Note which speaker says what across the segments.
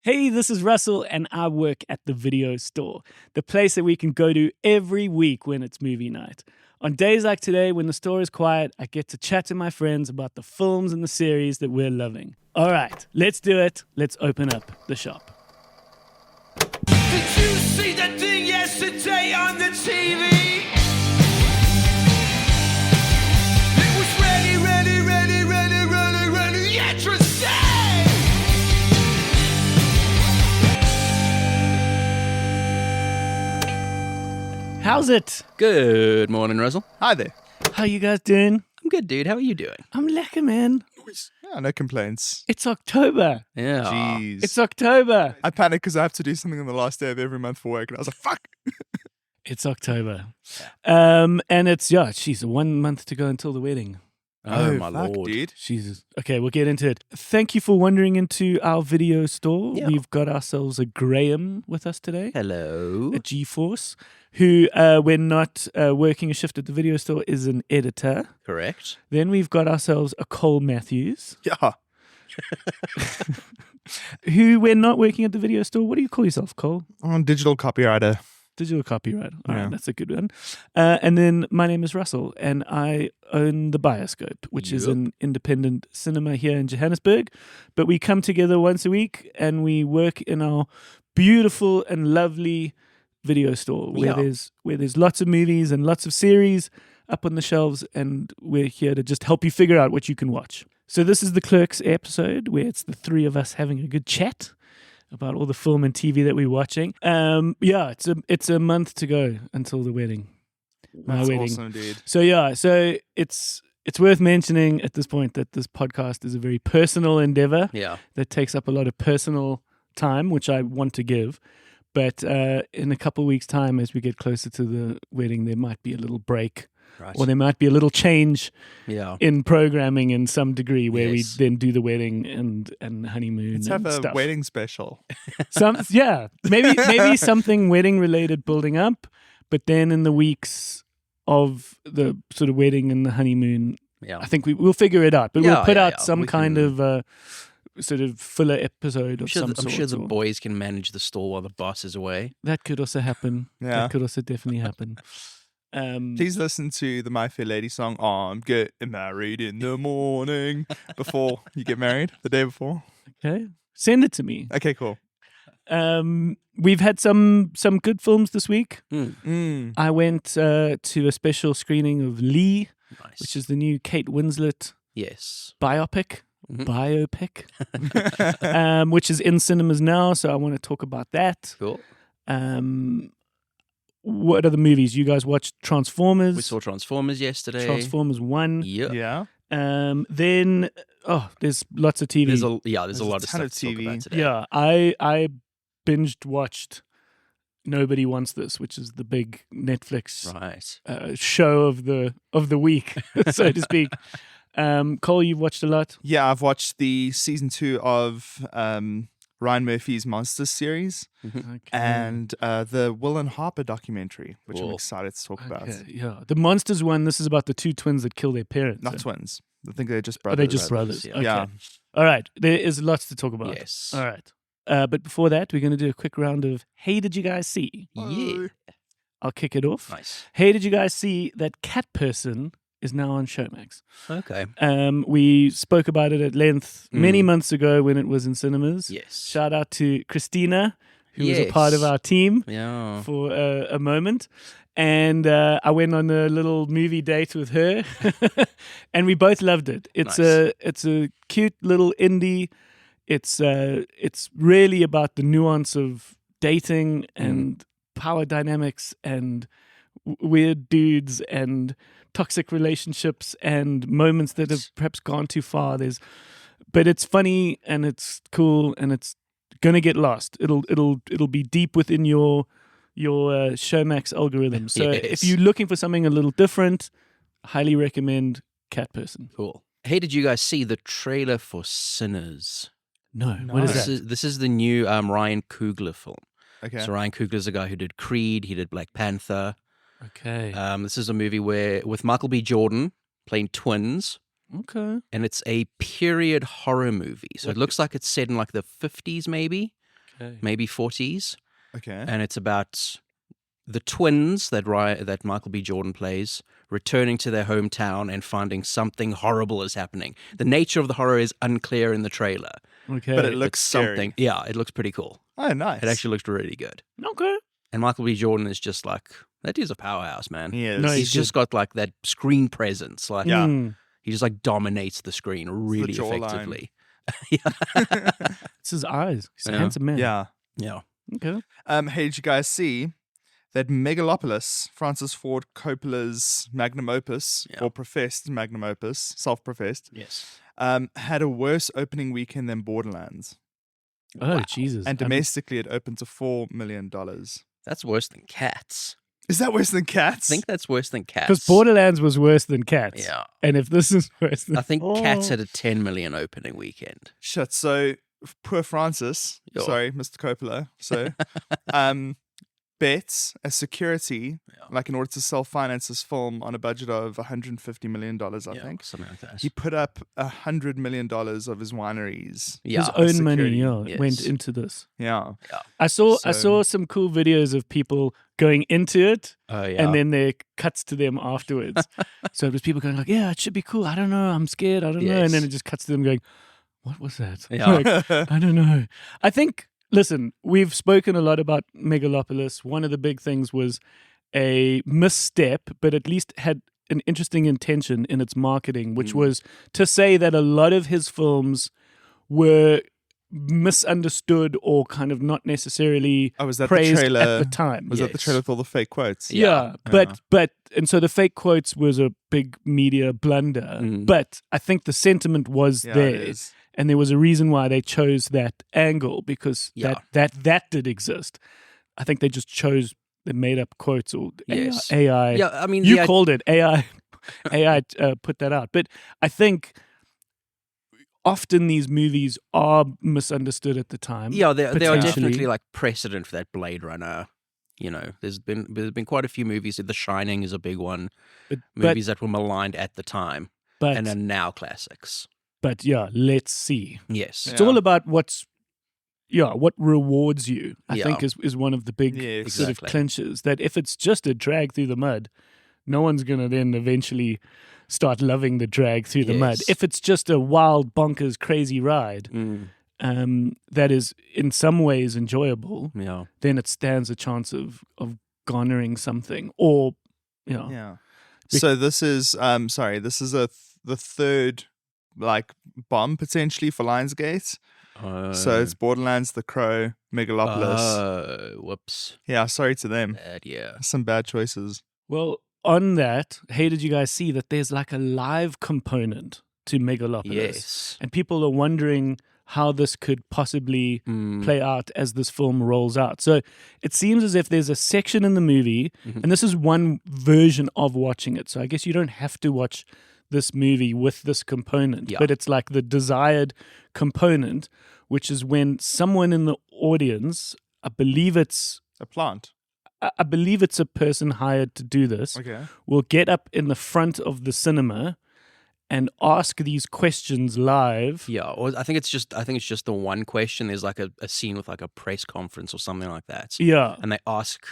Speaker 1: Hey, this is Russell, and I work at the video store, the place that we can go to every week when it's movie night. On days like today, when the store is quiet, I get to chat to my friends about the films and the series that we're loving. All right, let's do it. Let's open up the shop.
Speaker 2: Did you see that thing yesterday on the TV? It was ready, yet to say.
Speaker 1: How's it?
Speaker 3: Good morning, Russell.
Speaker 4: Hi there.
Speaker 1: How you guys doing?
Speaker 3: I'm good, dude. How are you doing?
Speaker 1: I'm lekker, man.
Speaker 4: Yeah, no complaints.
Speaker 1: It's October.
Speaker 3: Yeah.
Speaker 4: Jeez.
Speaker 1: It's October.
Speaker 4: I panic because I have to do something on the last day of every month for work, and I was like, fuck.
Speaker 1: It's October. And it's, she's 1 month to go until the wedding.
Speaker 3: Oh, my
Speaker 4: fuck,
Speaker 3: lord.
Speaker 4: dude.
Speaker 1: Jesus. Okay, we'll get into it. Thank you for wandering into our video store.
Speaker 3: Yeah.
Speaker 1: We've got ourselves a Graeme with us today.
Speaker 3: Hello.
Speaker 1: A G-Force, who, when not working a shift at the video store, is an editor.
Speaker 3: Correct.
Speaker 1: Then we've got ourselves a Cole Matthews,
Speaker 4: Yeah.
Speaker 1: who, when not working at the video store, what do you call yourself, Cole?
Speaker 4: I'm digital copywriter.
Speaker 1: Digital copyright. All right,
Speaker 4: Yeah.
Speaker 1: that's a good one. And then my name is Russell, and I own the Bioscope, which is
Speaker 3: Yep.
Speaker 1: an independent cinema here in Johannesburg. But we come together once a week, and we work in our beautiful and lovely video store where
Speaker 3: Yeah.
Speaker 1: there's lots of movies and lots of series up on the shelves, and we're here to just help you figure out what you can watch. So this is the Clerks episode where it's the three of us having a good chat about all the film and TV that we're watching. It's a month to go until the wedding. My
Speaker 4: That's
Speaker 1: wedding.
Speaker 4: awesome, dude.
Speaker 1: So it's worth mentioning at this point that this podcast is a very personal endeavor
Speaker 3: Yeah.
Speaker 1: that takes up a lot of personal time, which I want to give. But in a couple of weeks' time, as we get closer to the wedding, there might be a little break,
Speaker 3: Right.
Speaker 1: or there might be a little change
Speaker 3: Yeah.
Speaker 1: in programming in some degree, where
Speaker 3: Yes.
Speaker 1: we then do the wedding and honeymoon
Speaker 4: Let's
Speaker 1: and
Speaker 4: have a
Speaker 1: stuff.
Speaker 4: wedding special.
Speaker 1: Maybe something wedding related building up, but then in the weeks of the sort of wedding and the honeymoon,
Speaker 3: Yeah.
Speaker 1: I think we'll figure it out. But
Speaker 3: Yeah,
Speaker 1: we'll put
Speaker 3: yeah,
Speaker 1: out
Speaker 3: yeah.
Speaker 1: some
Speaker 3: We
Speaker 1: kind
Speaker 3: can-
Speaker 1: of sort of filler episode of some
Speaker 3: I'm
Speaker 1: sort.
Speaker 3: sure the
Speaker 1: or-
Speaker 3: boys can manage the store while the boss is away.
Speaker 1: That could also happen.
Speaker 4: Yeah.
Speaker 1: That could also definitely happen.
Speaker 4: Please listen to the My Fair Lady song, I'm getting married in the morning, before you get married, the day before.
Speaker 1: Okay, send it to me.
Speaker 4: Okay, cool.
Speaker 1: We've had some good films this week.
Speaker 4: Mm.
Speaker 1: I went to a special screening of Lee,
Speaker 3: Nice.
Speaker 1: which is the new Kate Winslet
Speaker 3: Yes.
Speaker 1: biopic,
Speaker 3: Mhm.
Speaker 1: which is in cinemas now. So I want to talk about that.
Speaker 3: Cool.
Speaker 1: What other movies you guys watched? Transformers.
Speaker 3: We saw Transformers yesterday.
Speaker 1: Transformers 1.
Speaker 3: Yeah.
Speaker 4: Yeah.
Speaker 1: Then there's lots of TV.
Speaker 3: There's a lot
Speaker 4: There's
Speaker 3: of
Speaker 4: a
Speaker 3: stuff
Speaker 4: ton
Speaker 3: to
Speaker 4: of
Speaker 3: talk
Speaker 4: TV.
Speaker 3: about today.
Speaker 1: Yeah, I binged watched Nobody Wants This, which is the big Netflix
Speaker 3: Right.
Speaker 1: show of the week, so to speak. Cole, you've watched a lot.
Speaker 4: Yeah, I've watched the season 2 of Ryan Murphy's Monsters series
Speaker 1: Okay.
Speaker 4: and the Will and Harper documentary, which I'm
Speaker 3: Cool.
Speaker 4: excited to talk about.
Speaker 1: Okay, yeah, the Monsters one. This is about the two twins that kill their parents.
Speaker 4: Not twins. I think they're just
Speaker 1: Are
Speaker 4: brothers.
Speaker 1: they just brothers?
Speaker 3: yeah.
Speaker 1: Okay.
Speaker 4: Yeah.
Speaker 1: All right. There is lots to talk about.
Speaker 3: Yes.
Speaker 1: All right. But before that, we're going to do a quick round of Hey, did you guys see?
Speaker 3: Yeah.
Speaker 1: I'll kick it off.
Speaker 3: Nice.
Speaker 1: Hey, did you guys see that Cat Person is now on Showmax?
Speaker 3: Okay.
Speaker 1: We spoke about it at length many months ago when it was in cinemas.
Speaker 3: Yes.
Speaker 1: Shout out to Christina, who was a part of
Speaker 3: Yes.
Speaker 1: our team
Speaker 3: Yeah.
Speaker 1: for a moment. And I went on a little movie date with her, and we both loved it. It's a cute little indie. It's really about the nuance of dating and power dynamics and weird dudes and toxic relationships and moments that have perhaps gone too far. But it's funny and it's cool and it's gonna get lost. It'll be deep within your Showmax algorithm. So
Speaker 3: Yes.
Speaker 1: if you're looking for something a little different, highly recommend Cat Person.
Speaker 3: Cool. Hey, did you guys see the trailer for Sinners?
Speaker 1: No, what is that?
Speaker 3: This is the new Ryan Coogler film.
Speaker 4: Okay.
Speaker 3: So Ryan Coogler's the guy who did Creed. He did Black Panther.
Speaker 1: Okay.
Speaker 3: This is a movie with Michael B. Jordan playing twins,
Speaker 1: Okay.
Speaker 3: and it's a period horror movie. So it looks like it's set in like the 50s, maybe. maybe 40s.
Speaker 4: Okay.
Speaker 3: And it's about the twins that Michael B. Jordan plays returning to their hometown and finding something horrible is happening. The nature of the horror is unclear in the trailer.
Speaker 1: Okay.
Speaker 4: But it looks
Speaker 3: something.
Speaker 4: scary.
Speaker 3: Yeah, it looks pretty cool.
Speaker 4: Oh, nice.
Speaker 3: It actually looks really good.
Speaker 1: Okay.
Speaker 3: And Michael B. Jordan is just like, that dude's a powerhouse, man.
Speaker 4: He is.
Speaker 1: No,
Speaker 3: He's just got like that screen presence. Like,
Speaker 4: Yeah.
Speaker 3: he just like domates the screen really
Speaker 4: jawline.
Speaker 3: effectively.
Speaker 1: It's his eyes. He's a
Speaker 3: Yeah.
Speaker 1: handsome man.
Speaker 4: Yeah.
Speaker 3: Yeah.
Speaker 1: Okay.
Speaker 4: Hey, did you guys see that Megalopolis, Francis Ford Coppola's magnum opus,
Speaker 3: Yeah.
Speaker 4: or professed magnum opus, self-professed,
Speaker 3: Yes.
Speaker 4: had a worse opening weekend than Borderlands.
Speaker 1: Oh, Jesus.
Speaker 4: And domestically, it opened to $4 million.
Speaker 3: That's worse than Cats.
Speaker 4: Is that worse than Cats?
Speaker 3: I think that's worse than Cats.
Speaker 1: Because Borderlands was worse than Cats.
Speaker 3: Yeah.
Speaker 1: And if this is worse than...
Speaker 3: I think Cats had a 10 million opening weekend.
Speaker 4: Shit. So poor Francis,
Speaker 3: Yo.
Speaker 4: sorry, Mr. Coppola. So, bets as security, like in order to self-finance this film on a budget of $150 million, I think.
Speaker 3: Something like that.
Speaker 4: He put up $100 million of his wineries.
Speaker 1: His
Speaker 3: Yeah.
Speaker 1: own money,
Speaker 4: security.
Speaker 3: Yes.
Speaker 1: went into this.
Speaker 4: Yeah.
Speaker 1: I saw
Speaker 4: So-
Speaker 1: some cool videos of people going into it,
Speaker 3: Oh, yeah.
Speaker 1: and then there cuts to them afterwards. So it was people going like, "Yeah, it should be cool. I don't know. I'm scared. I don't know." And then
Speaker 3: Yes.
Speaker 1: it just cuts to them going, "What was that?"
Speaker 3: Yeah.
Speaker 1: Like, I don't know. I think. Listen, we've spoken a lot about Megalopolis. One of the big things was a misstep, but at least had an interesting intention in its marketing, which was to say that a lot of his films were misunderstood or kind of not necessarily
Speaker 4: Oh, was that the
Speaker 1: praised
Speaker 4: trailer?
Speaker 1: at the time.
Speaker 4: Was that the
Speaker 3: Yes.
Speaker 4: trailer with all the fake quotes?
Speaker 1: Yeah, but and so the fake quotes was a big media blunder. But I think the sentiment was
Speaker 4: Yeah, it
Speaker 1: there,
Speaker 4: is.
Speaker 1: and there was a reason why they chose that angle because
Speaker 3: Yeah.
Speaker 1: that did exist. I think they just chose the made up quotes or
Speaker 3: Yes.
Speaker 1: AI.
Speaker 3: Yeah, I mean,
Speaker 1: you
Speaker 3: the
Speaker 1: called it AI. AI put that out, but I think often these movies are misunderstood at the time.
Speaker 3: Yeah, they are
Speaker 1: potentially.
Speaker 3: definitely like precedent for that Blade Runner. You know, there's been quite a few movies. The Shining is a big one.
Speaker 1: But
Speaker 3: Movies that were maligned at the time
Speaker 1: but
Speaker 3: and are now classics.
Speaker 1: but yeah, let's see.
Speaker 3: Yes.
Speaker 1: It's all about what rewards you, I
Speaker 3: Yeah.
Speaker 1: think is one of the big
Speaker 4: Yes.
Speaker 1: sort of
Speaker 3: Exactly.
Speaker 1: clinches. That if it's just a drag through the mud, no one's going to then eventually start loving the drag through the mud.
Speaker 3: Yes.
Speaker 1: If it's just a wild, bonkers, crazy ride that is in some ways enjoyable,
Speaker 3: Yeah.
Speaker 1: then it stands a chance of garnering something. Or,
Speaker 4: Yeah. So this is this is the third like bomb potentially for Lionsgate. So it's Borderlands, The Crow, Megalopolis.
Speaker 3: Whoops.
Speaker 4: Yeah, sorry to them.
Speaker 3: Bad, yeah.
Speaker 4: Some bad choices.
Speaker 1: well, on that, hey, did you guys see that there's like a live component to Megalopolis?
Speaker 3: Yes.
Speaker 1: And people are wondering how this could possibly play out as this film rolls out. So it seems as if there's a section in the movie, and this is one version of watching it. So I guess you don't have to watch this movie with this component,
Speaker 3: Yeah.
Speaker 1: but it's like the desired component, which is when someone in the audience, I believe it's
Speaker 4: A plant.
Speaker 1: a person hired to do this,
Speaker 4: Okay.
Speaker 1: will get up in the front of the cinema and ask these questions live.
Speaker 3: Yeah, or I think it's just the one question. There's like a scene with like a press conference or something like that.
Speaker 1: Yeah.
Speaker 3: And they ask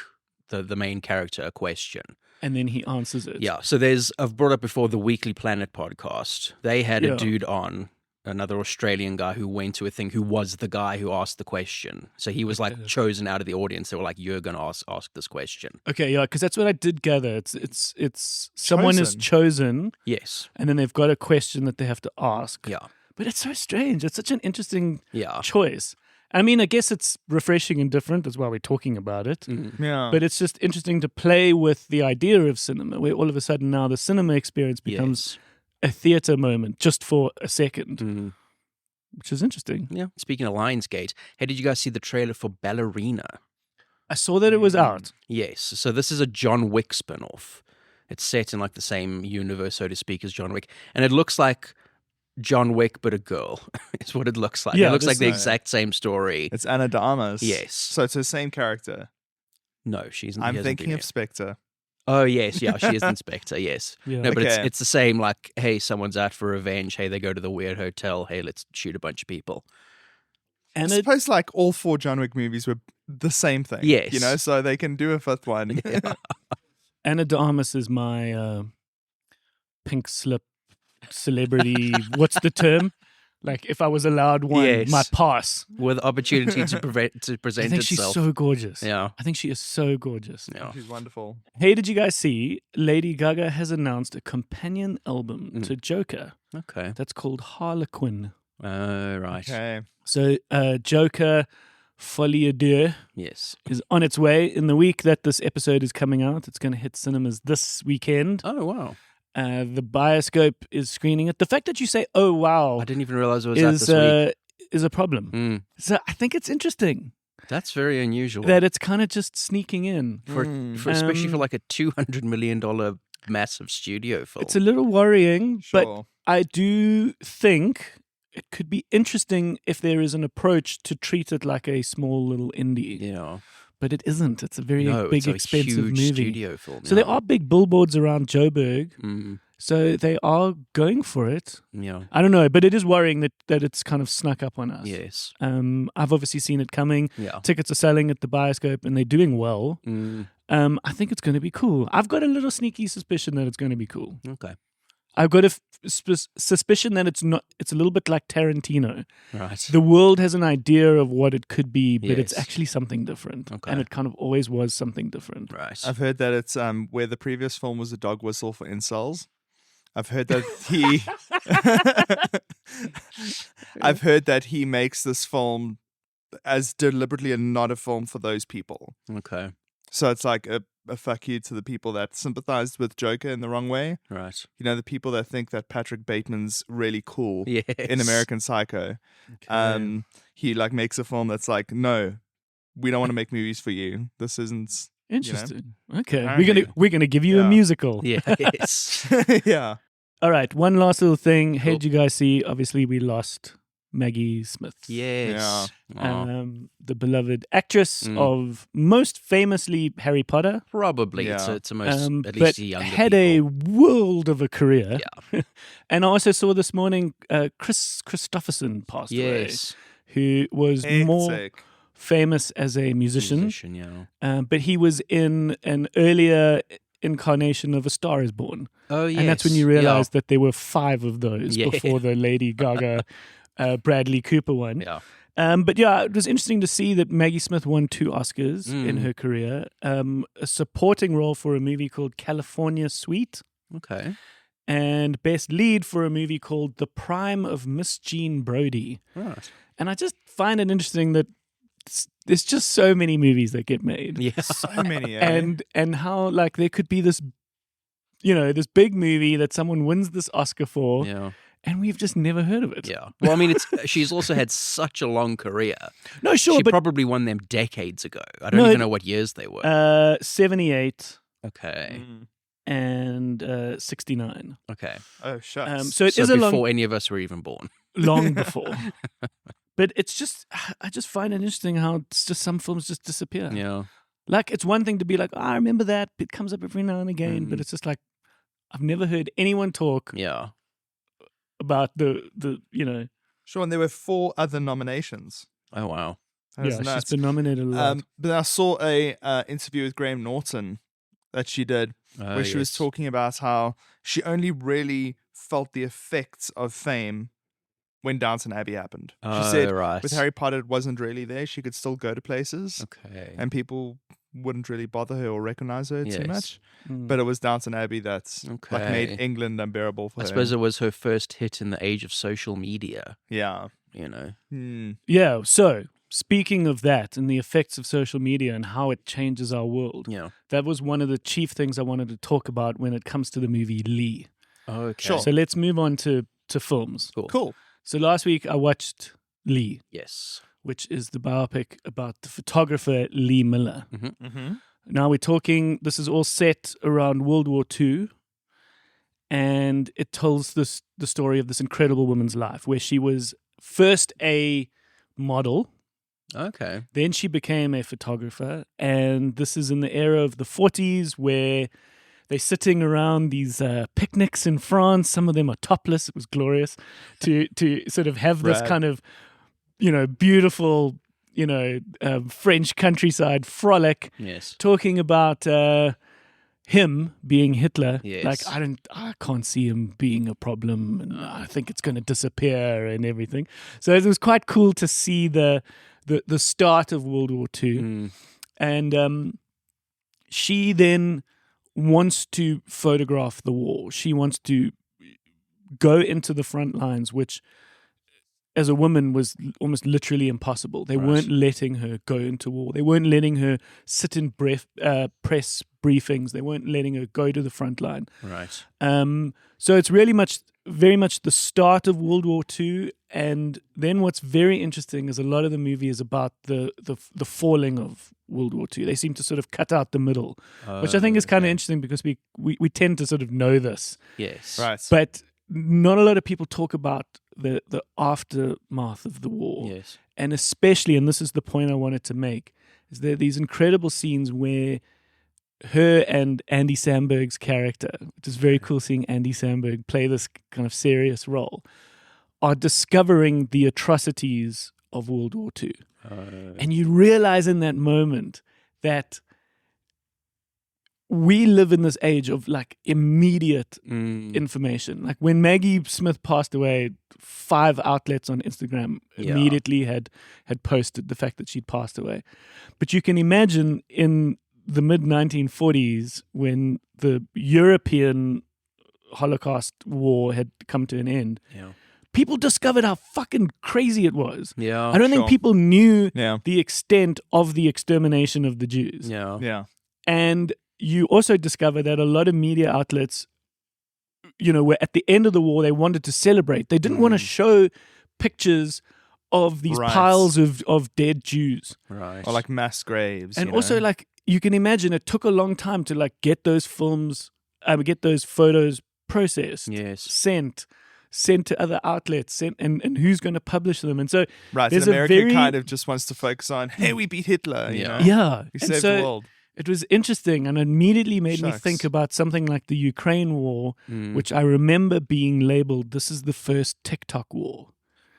Speaker 3: the main character a question.
Speaker 1: And then he answers it.
Speaker 3: Yeah. So I've brought up before the Weekly Planet podcast. They had
Speaker 1: Yeah.
Speaker 3: a dude on, another Australian guy who went to a thing who was the guy who asked the question. So he was like chosen out of the audience. They were like, "You're going to ask this question."
Speaker 1: Okay, yeah, because that's what I did gather. It's someone is chosen,
Speaker 3: Yes.
Speaker 1: and then they've got a question that they have to ask.
Speaker 3: Yeah.
Speaker 1: But it's so strange. It's such an interesting
Speaker 3: Yeah.
Speaker 1: choice. I mean, I guess it's refreshing and different. That's why we're talking about it.
Speaker 4: Yeah.
Speaker 1: But it's just interesting to play with the idea of cinema, where all of a sudden now the cinema experience becomes a theater moment just for a second, which is interesting.
Speaker 3: Yeah. Speaking of Lionsgate, hey, did you guys see the trailer for Ballerina?
Speaker 1: I saw that it was out.
Speaker 3: Yes. So this is a John Wick spin-off. It's set in like the same universe, so to speak, as John Wick. And it looks like John Wick, but a girl. Is what it looks like.
Speaker 1: Yeah,
Speaker 3: it looks like the
Speaker 1: this-
Speaker 3: exact same story.
Speaker 4: It's Anna de Armas.
Speaker 3: Yes.
Speaker 4: So it's the same character.
Speaker 3: No, she's
Speaker 4: I'm
Speaker 3: hasn't
Speaker 4: thinking
Speaker 3: been
Speaker 4: of
Speaker 3: yet.
Speaker 4: Spectre.
Speaker 3: Oh, yes. Yeah, she is Inspector. Yes.
Speaker 1: Yeah.
Speaker 3: No, but
Speaker 4: Okay.
Speaker 3: it's the same. Like, hey, someone's out for revenge. Hey, they go to the weird hotel. Hey, let's shoot a bunch of people.
Speaker 4: I
Speaker 1: And
Speaker 4: suppose like all 4 John Wick movies were the same thing.
Speaker 3: Yes.
Speaker 4: You know, so they can do a 5th one.
Speaker 1: Anna de Armas is my pink slip celebrity. What's the term? Like if I was allowed one,
Speaker 3: Yes.
Speaker 1: my pass.
Speaker 3: With opportunity to
Speaker 1: I
Speaker 3: present
Speaker 1: think
Speaker 3: itself.
Speaker 1: she's so gorgeous.
Speaker 3: Yeah.
Speaker 1: I think she is so gorgeous.
Speaker 3: Yeah.
Speaker 4: She's wonderful.
Speaker 1: Hey, did you guys see Lady Gaga has announced a companion album to Joker
Speaker 3: Okay.
Speaker 1: that's called Harlequin.
Speaker 3: Right.
Speaker 4: Okay.
Speaker 1: So Joker Folie à Deux
Speaker 3: Yes.
Speaker 1: is on its way in the week that this episode is coming out. It's going to hit cinemas this weekend.
Speaker 3: Oh, wow.
Speaker 1: The Bioscope is screening it. The fact that you say, oh, wow,
Speaker 3: I didn't even realize it was out
Speaker 1: is,
Speaker 3: this week.
Speaker 1: is a problem.
Speaker 3: Mm.
Speaker 1: So I think it's interesting
Speaker 3: That's very unusual.
Speaker 1: that it's kind of just sneaking in.
Speaker 3: for especially for
Speaker 1: Um,
Speaker 3: like a $200 million massive studio film.
Speaker 1: It's a little worrying, but
Speaker 4: Sure.
Speaker 1: I do think it could be interesting if there is an approach to treat it like a small little indie.
Speaker 3: yeah.
Speaker 1: But it isn't. It's a very
Speaker 3: No,
Speaker 1: big,
Speaker 3: it's a
Speaker 1: expensive
Speaker 3: huge
Speaker 1: movie.
Speaker 3: studio film.
Speaker 1: So there are big billboards around Joburg.
Speaker 3: Mm,
Speaker 1: So they are going for it.
Speaker 3: yeah.
Speaker 1: I don't know, but it is worrying that it's kind of snuck up on us.
Speaker 3: Yes.
Speaker 1: I've obviously seen it coming.
Speaker 3: Yeah.
Speaker 1: Tickets are selling at the Bioscope and they're doing well.
Speaker 3: Mm,
Speaker 1: I think it's going to be cool. I've got a little sneaky suspicion that it's going to be cool.
Speaker 3: okay.
Speaker 1: I've got a suspicion that it's not. It's a little bit like Tarantino.
Speaker 3: Right.
Speaker 1: The world has an idea of what it could be, but it's
Speaker 3: Yes.
Speaker 1: actually something different.
Speaker 3: Okay.
Speaker 1: And it kind of always was something different.
Speaker 3: Right.
Speaker 4: I've heard that it's where the previous film was a dog whistle for incels. I've heard that he I've heard that he makes this film as deliberately not a film for those people.
Speaker 3: Okay.
Speaker 4: So it's like a fuck you to the people that sympathized with Joker in the wrong way.
Speaker 3: Right.
Speaker 4: You know, the people that think that Patrick Bateman's really cool
Speaker 3: Yes.
Speaker 4: in American Psycho. He like makes a film that's like, no, we don't want to make movies for you. This isn't
Speaker 1: Interesting. Okay,
Speaker 4: Apparently.
Speaker 1: we're gonna give you a
Speaker 4: Yeah.
Speaker 1: musical.
Speaker 3: Yes.
Speaker 4: yeah.
Speaker 1: All right. One last little thing. Hey,
Speaker 3: Cool.
Speaker 1: did you guys see? Obviously, we lost Maggie Smith.
Speaker 3: Yes. Aw.
Speaker 1: The beloved actress of most famously Harry Potter.
Speaker 3: Probably.
Speaker 4: Yeah.
Speaker 3: It's the most, at
Speaker 1: But
Speaker 3: least the younger
Speaker 1: had
Speaker 3: people.
Speaker 1: a world of a career.
Speaker 3: Yeah.
Speaker 1: And I also saw this morning Chris Christopherson passed away,
Speaker 3: Yes.
Speaker 1: who was more
Speaker 4: Hectic.
Speaker 1: famous as a musician.
Speaker 3: Yeah.
Speaker 1: But he was in an earlier incarnation of A Star Is Born.
Speaker 3: Oh, yes.
Speaker 1: And that's when you realize that there were 5 of those
Speaker 3: Yeah.
Speaker 1: before the Lady Gaga, Bradley Cooper one.
Speaker 3: Yeah.
Speaker 1: But yeah, it was interesting to see that Maggie Smith won 2 Oscars in
Speaker 3: Mm.
Speaker 1: her career. A supporting role for a movie called California Suite,
Speaker 3: Okay.
Speaker 1: and Best Lead for a movie called The Prime of Miss Jean Brodie.
Speaker 3: Right.
Speaker 1: And I just find it interesting that there's just so many movies that get made.
Speaker 3: Yeah.
Speaker 4: So many, eh?
Speaker 1: And how like there could be this, this big movie that someone wins this Oscar for,
Speaker 3: Yeah.
Speaker 1: and we've just never heard of it.
Speaker 3: Yeah. Well, I mean, she's also had such a long career.
Speaker 1: No, sure,
Speaker 3: She
Speaker 1: but
Speaker 3: probably won them decades ago. I don't
Speaker 1: No,
Speaker 3: even know what years they were.
Speaker 1: 78
Speaker 3: Okay.
Speaker 1: and 69.
Speaker 3: Okay.
Speaker 4: Oh, shucks.
Speaker 1: So it
Speaker 3: So
Speaker 1: is a
Speaker 3: before any of us were even born.
Speaker 1: long before. But it's just, I just find it interesting how it's just some films just disappear.
Speaker 3: Yeah.
Speaker 1: Like, it's one thing to be like, I remember that. It comes up every now and again. But it's just like, I've never heard anyone talk
Speaker 3: Yeah.
Speaker 1: about the.
Speaker 4: Sure, and there were 4 other nominations.
Speaker 3: Oh, wow.
Speaker 4: That was
Speaker 1: Yeah, she's
Speaker 4: nuts.
Speaker 1: been nominated a lot.
Speaker 4: But I saw a interview with Graham Norton that she did,
Speaker 3: Oh,
Speaker 4: where she was
Speaker 3: yes.
Speaker 4: talking about how she only really felt the effects of fame when Downton Abbey happened. She
Speaker 3: Oh,
Speaker 4: said
Speaker 3: right.
Speaker 4: with Harry Potter, it wasn't really there. She could still go to places,
Speaker 3: Okay.
Speaker 4: and people wouldn't really bother her or recognize her too
Speaker 3: Yes.
Speaker 4: much.
Speaker 1: Mm.
Speaker 4: But it was Downton Abbey that's like made
Speaker 3: Okay.
Speaker 4: England unbearable for
Speaker 3: I
Speaker 4: her.
Speaker 3: suppose it was her first hit in the age of social media,
Speaker 4: Yeah.
Speaker 3: you know.
Speaker 1: Yeah. So, speaking of that and the effects of social media and how it changes our world,
Speaker 3: Yeah.
Speaker 1: that was one of the chief things I wanted to talk about when it comes to the movie Lee.
Speaker 3: Okay.
Speaker 4: Sure.
Speaker 1: So, let's move on to films.
Speaker 4: Cool.
Speaker 1: So, last week I watched Lee,
Speaker 3: Yes.
Speaker 1: which is the biopic about the photographer Lee Miller.
Speaker 4: Mm-hmm.
Speaker 1: Now we're talking, this is all set around World War II, and it tells the story of this incredible woman's life where she was first a model,
Speaker 3: Okay.
Speaker 1: then she became a photographer, and this is in the era of the 40s where they're sitting around these picnics in France. Some of them are topless. It was glorious to sort of have this
Speaker 4: Right.
Speaker 1: kind of beautiful, French countryside frolic.
Speaker 3: Yes.
Speaker 1: Talking about him being Hitler.
Speaker 3: Yes.
Speaker 1: Like, I can't see him being a problem, and I think it's going to disappear and everything. So it was quite cool to see the start of World War II. And she then wants to photograph the war. She wants to go into the front lines, which as a woman was almost literally impossible. They weren't letting her go into war. They weren't letting her sit in press briefings. They weren't letting her go to the front line.
Speaker 3: Right.
Speaker 1: So it's really very much the start of World War II. And then what's very interesting is a lot of the movie is about the falling of World War II. They seem to sort of cut out the middle, which I think is kind of interesting because we tend to sort of know this.
Speaker 3: Yes.
Speaker 4: Right.
Speaker 1: But not a lot of people talk about the aftermath of the war.
Speaker 3: Yes.
Speaker 1: And especially, and this is the point I wanted to make, is there these incredible scenes where her and Andy Samberg's character, which is very cool seeing Andy Samberg play this kind of serious role, are discovering the atrocities of World War II. And you realize in that moment that we live in this age of like immediate information. Like when Maggie Smith passed away, 5 outlets on Instagram immediately had posted the fact that she'd passed away. But you can imagine in the mid-1940s when the European Holocaust war had come to an end, people discovered how fucking crazy it was. I don't think people knew the extent of the extermination of the Jews. And you also discover that a lot of media outlets, were at the end of the war, they wanted to celebrate. They didn't want to show pictures of these piles of dead Jews.
Speaker 3: Right.
Speaker 4: Or like mass graves.
Speaker 1: And also, like, you can imagine it took a long time to like get those get those photos processed, sent to other outlets, and who's going to publish them. And so there's
Speaker 4: America kind of just wants to focus on, hey, we beat Hitler. We saved the world.
Speaker 1: It was interesting, and it immediately made me think about something like the Ukraine war, which I remember being labeled, this is the first TikTok war.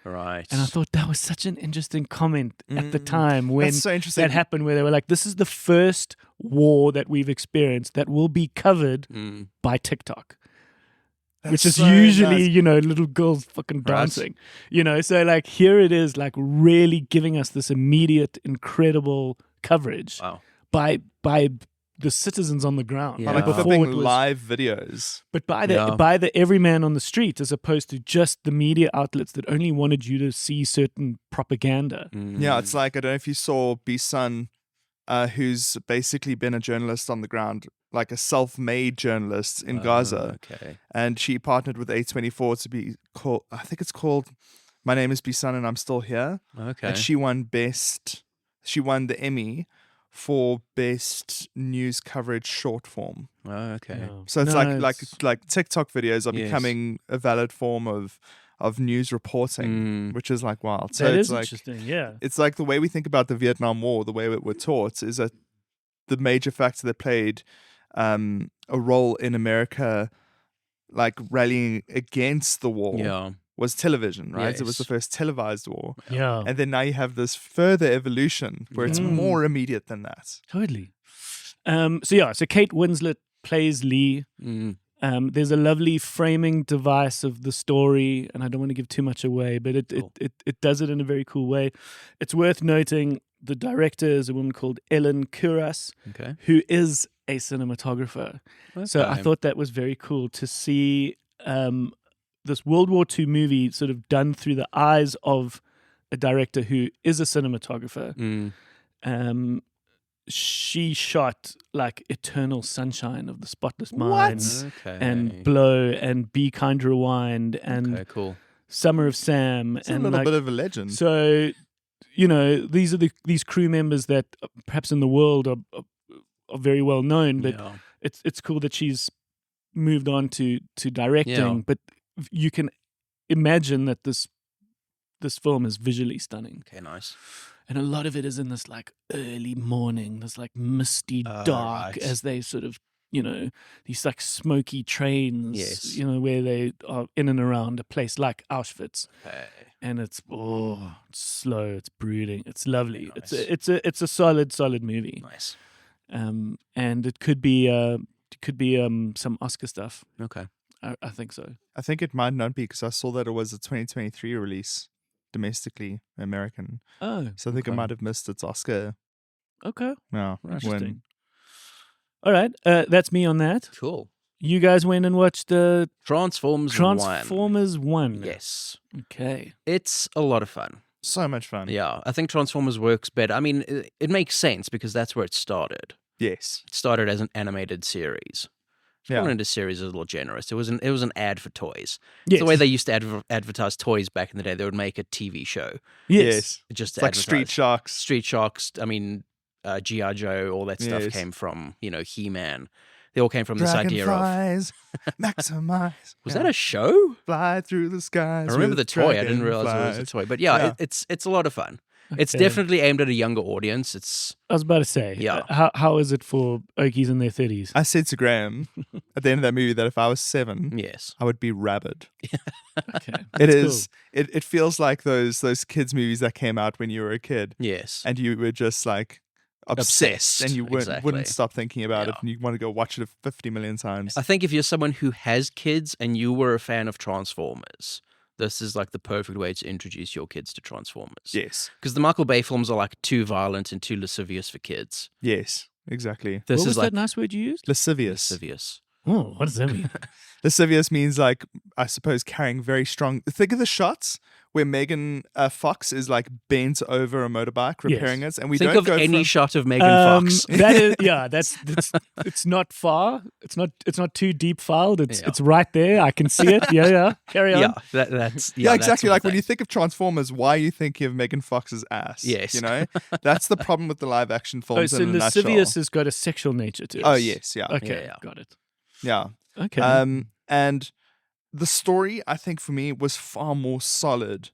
Speaker 3: Right.
Speaker 1: And I thought that was such an interesting comment at the time when
Speaker 4: That's so interesting.
Speaker 1: that happened, where they were like, this is the first war that we've experienced that will be covered by TikTok. Which is
Speaker 4: so
Speaker 1: usually,
Speaker 4: nice.
Speaker 1: Little girls fucking dancing. So like here it is, like really giving us this immediate, incredible coverage.
Speaker 3: Wow.
Speaker 1: By the citizens on the ground.
Speaker 3: Yeah.
Speaker 4: Like
Speaker 1: Before
Speaker 4: flipping
Speaker 1: it was,
Speaker 4: live videos.
Speaker 1: but by the everyman on the street, as opposed to just the media outlets that only wanted you to see certain propaganda.
Speaker 4: Yeah, it's like, I don't know if you saw B-Sun, who's basically been a journalist on the ground, like a self-made journalist in Gaza.
Speaker 3: Okay.
Speaker 4: And she partnered with A24 to be called, I think it's called My Name is B-Sun and I'm Still Here.
Speaker 3: Okay.
Speaker 4: And she won the Emmy for best news coverage short form.
Speaker 3: Oh, okay.
Speaker 1: Yeah.
Speaker 4: So it's like TikTok videos are
Speaker 3: Yes.
Speaker 4: becoming a valid form of news reporting, which is like wild. So
Speaker 1: That
Speaker 4: it's
Speaker 1: is
Speaker 4: like
Speaker 1: interesting, yeah.
Speaker 4: it's like the way we think about the Vietnam War, the way we're taught is that the major factor that played a role in America like rallying against the war was television, right? So it was the first televised war.
Speaker 1: Yeah.
Speaker 4: And then now you have this further evolution where it's more immediate than that.
Speaker 1: Totally. So Kate Winslet plays Lee. There's a lovely framing device of the story, and I don't want to give too much away, but it does it in a very cool way. It's worth noting the director is a woman called Ellen Kuras, who is a cinematographer. Okay. So I thought that was very cool to see this World War II movie sort of done through the eyes of a director who is a cinematographer. She shot like Eternal Sunshine of the Spotless Mind and Blow and Be Kind Rewind and Summer of Sam.
Speaker 4: It's a little bit of a legend.
Speaker 1: So, these are these crew members that perhaps in the world are very well known, but it's cool that she's moved on to directing. But you can imagine that this film is visually stunning.
Speaker 3: Okay, nice.
Speaker 1: And a lot of it is in this like early morning, this like misty dark as they sort of these like smoky trains,
Speaker 3: Yes.
Speaker 1: where they are in and around a place like Auschwitz.
Speaker 3: Okay.
Speaker 1: And it's slow, it's brooding, it's lovely.
Speaker 3: Nice.
Speaker 1: It's a solid movie.
Speaker 3: Nice.
Speaker 1: And it could be some Oscar stuff.
Speaker 3: Okay.
Speaker 1: I think so.
Speaker 4: I think it might not be because I saw that it was a 2023 release domestically American.
Speaker 1: Oh,
Speaker 4: So I think it
Speaker 3: Okay.
Speaker 4: might have missed its Oscar.
Speaker 1: okay,
Speaker 4: Yeah,
Speaker 1: interesting.
Speaker 4: win.
Speaker 1: All right, that's me on that.
Speaker 3: Cool.
Speaker 1: You guys went and watched the
Speaker 3: Transformers
Speaker 1: 1.
Speaker 3: Yes.
Speaker 1: Okay.
Speaker 3: It's a lot of fun.
Speaker 4: So much fun.
Speaker 3: Yeah. I think Transformers works better. I mean, it makes sense because that's where it started.
Speaker 4: Yes.
Speaker 3: It started as an animated series.
Speaker 4: Yeah.
Speaker 3: Calling it a series is a little generous. It was an ad for toys.
Speaker 1: Yes.
Speaker 3: It's the way they used to advertise toys back in the day. They would make a TV show
Speaker 1: Yes.
Speaker 3: just to
Speaker 4: It's like Street
Speaker 3: advertise.
Speaker 4: Sharks.
Speaker 3: Street Sharks. I mean, G.I. Joe. All that stuff
Speaker 4: Yes.
Speaker 3: came from He-Man. They all came from this idea of.
Speaker 4: Dragonflies, maximize.
Speaker 3: Was that a show?
Speaker 4: Fly through the skies.
Speaker 3: I remember
Speaker 4: with
Speaker 3: the toy. I didn't realize it was a
Speaker 4: dragonflies.
Speaker 3: toy. But yeah,
Speaker 4: Yeah.
Speaker 3: it's a lot of fun. It's
Speaker 1: Okay.
Speaker 3: definitely aimed at a younger audience. It's
Speaker 1: I was about to say.
Speaker 3: Yeah.
Speaker 1: How is it for Okies in their 30s?
Speaker 4: I said to Graham at the end of that movie that if I was 7,
Speaker 3: yes.
Speaker 4: I would be rabid.
Speaker 1: Okay.
Speaker 4: It
Speaker 1: That's
Speaker 4: is. It feels like those kids movies that came out when you were a kid,
Speaker 3: Yes.
Speaker 4: and you were just like obsessed, and you wouldn't
Speaker 3: Exactly.
Speaker 4: stop thinking about it,
Speaker 3: Yeah.
Speaker 4: and you want to go watch it 50 million times.
Speaker 3: I think if you're someone who has kids and you were a fan of Transformers, this is like the perfect way to introduce your kids to Transformers.
Speaker 4: Yes.
Speaker 3: Because the Michael Bay films are like too violent and too lascivious for kids.
Speaker 4: Yes. Exactly.
Speaker 1: What
Speaker 3: This
Speaker 1: was
Speaker 3: is like
Speaker 1: that nice word you used?
Speaker 4: Lascivious.
Speaker 3: lascivious.
Speaker 1: Oh, what does that mean?
Speaker 4: Lascivious means like, I suppose, carrying very strong. Think of the shots where Megan Fox is like bent over a motorbike repairing it, and we
Speaker 3: Think
Speaker 4: don't
Speaker 3: of
Speaker 4: go
Speaker 3: any
Speaker 4: from,
Speaker 3: shot of Megan Fox.
Speaker 1: That is, yeah, that's it's not far. It's not too deep filed. It's right there. I can see it. Yeah. Carry on.
Speaker 3: Yeah, that's
Speaker 4: Yeah,
Speaker 3: that
Speaker 4: exactly.
Speaker 3: sort of
Speaker 4: Like when
Speaker 3: thing.
Speaker 4: you think of Transformers, why are you thinking of Megan Fox's ass?
Speaker 3: Yes.
Speaker 4: You know, that's the problem with the live action
Speaker 1: Oh,
Speaker 4: films
Speaker 1: so
Speaker 4: in a nutshell.
Speaker 1: lascivious has got a sexual nature to it.
Speaker 4: Oh yes, yeah,
Speaker 1: Okay,
Speaker 3: Yeah.
Speaker 1: got it.
Speaker 4: yeah.
Speaker 1: Okay.
Speaker 4: And the story, I think, for me, was far more solid.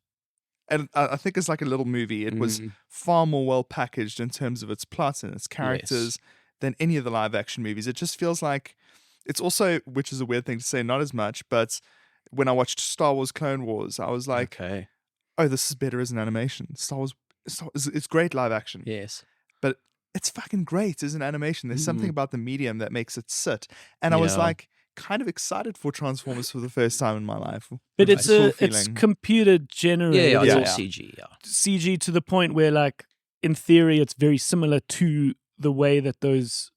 Speaker 4: And I think it's like a little movie. It was far more well packaged in terms of its plot and its characters than any of the live action movies. It just feels like it's also, which is a weird thing to say, not as much, but when I watched Star Wars Clone Wars, I was like,
Speaker 3: okay.
Speaker 4: oh, this is better as an animation. Star Wars, it's great live action.
Speaker 3: Yes.
Speaker 4: But it's fucking great as an animation. There's something about the medium that makes it sit. And I was
Speaker 3: Yeah.
Speaker 4: like kind of excited for Transformers for the first time in my life.
Speaker 1: But
Speaker 4: It's
Speaker 1: it's
Speaker 4: full
Speaker 1: it's
Speaker 4: feeling.
Speaker 1: computer generated.
Speaker 3: Yeah, it's
Speaker 4: Yeah,
Speaker 3: all
Speaker 4: yeah.
Speaker 3: CG. Yeah.
Speaker 1: CG to the point where, like, in theory, it's very similar to the way that those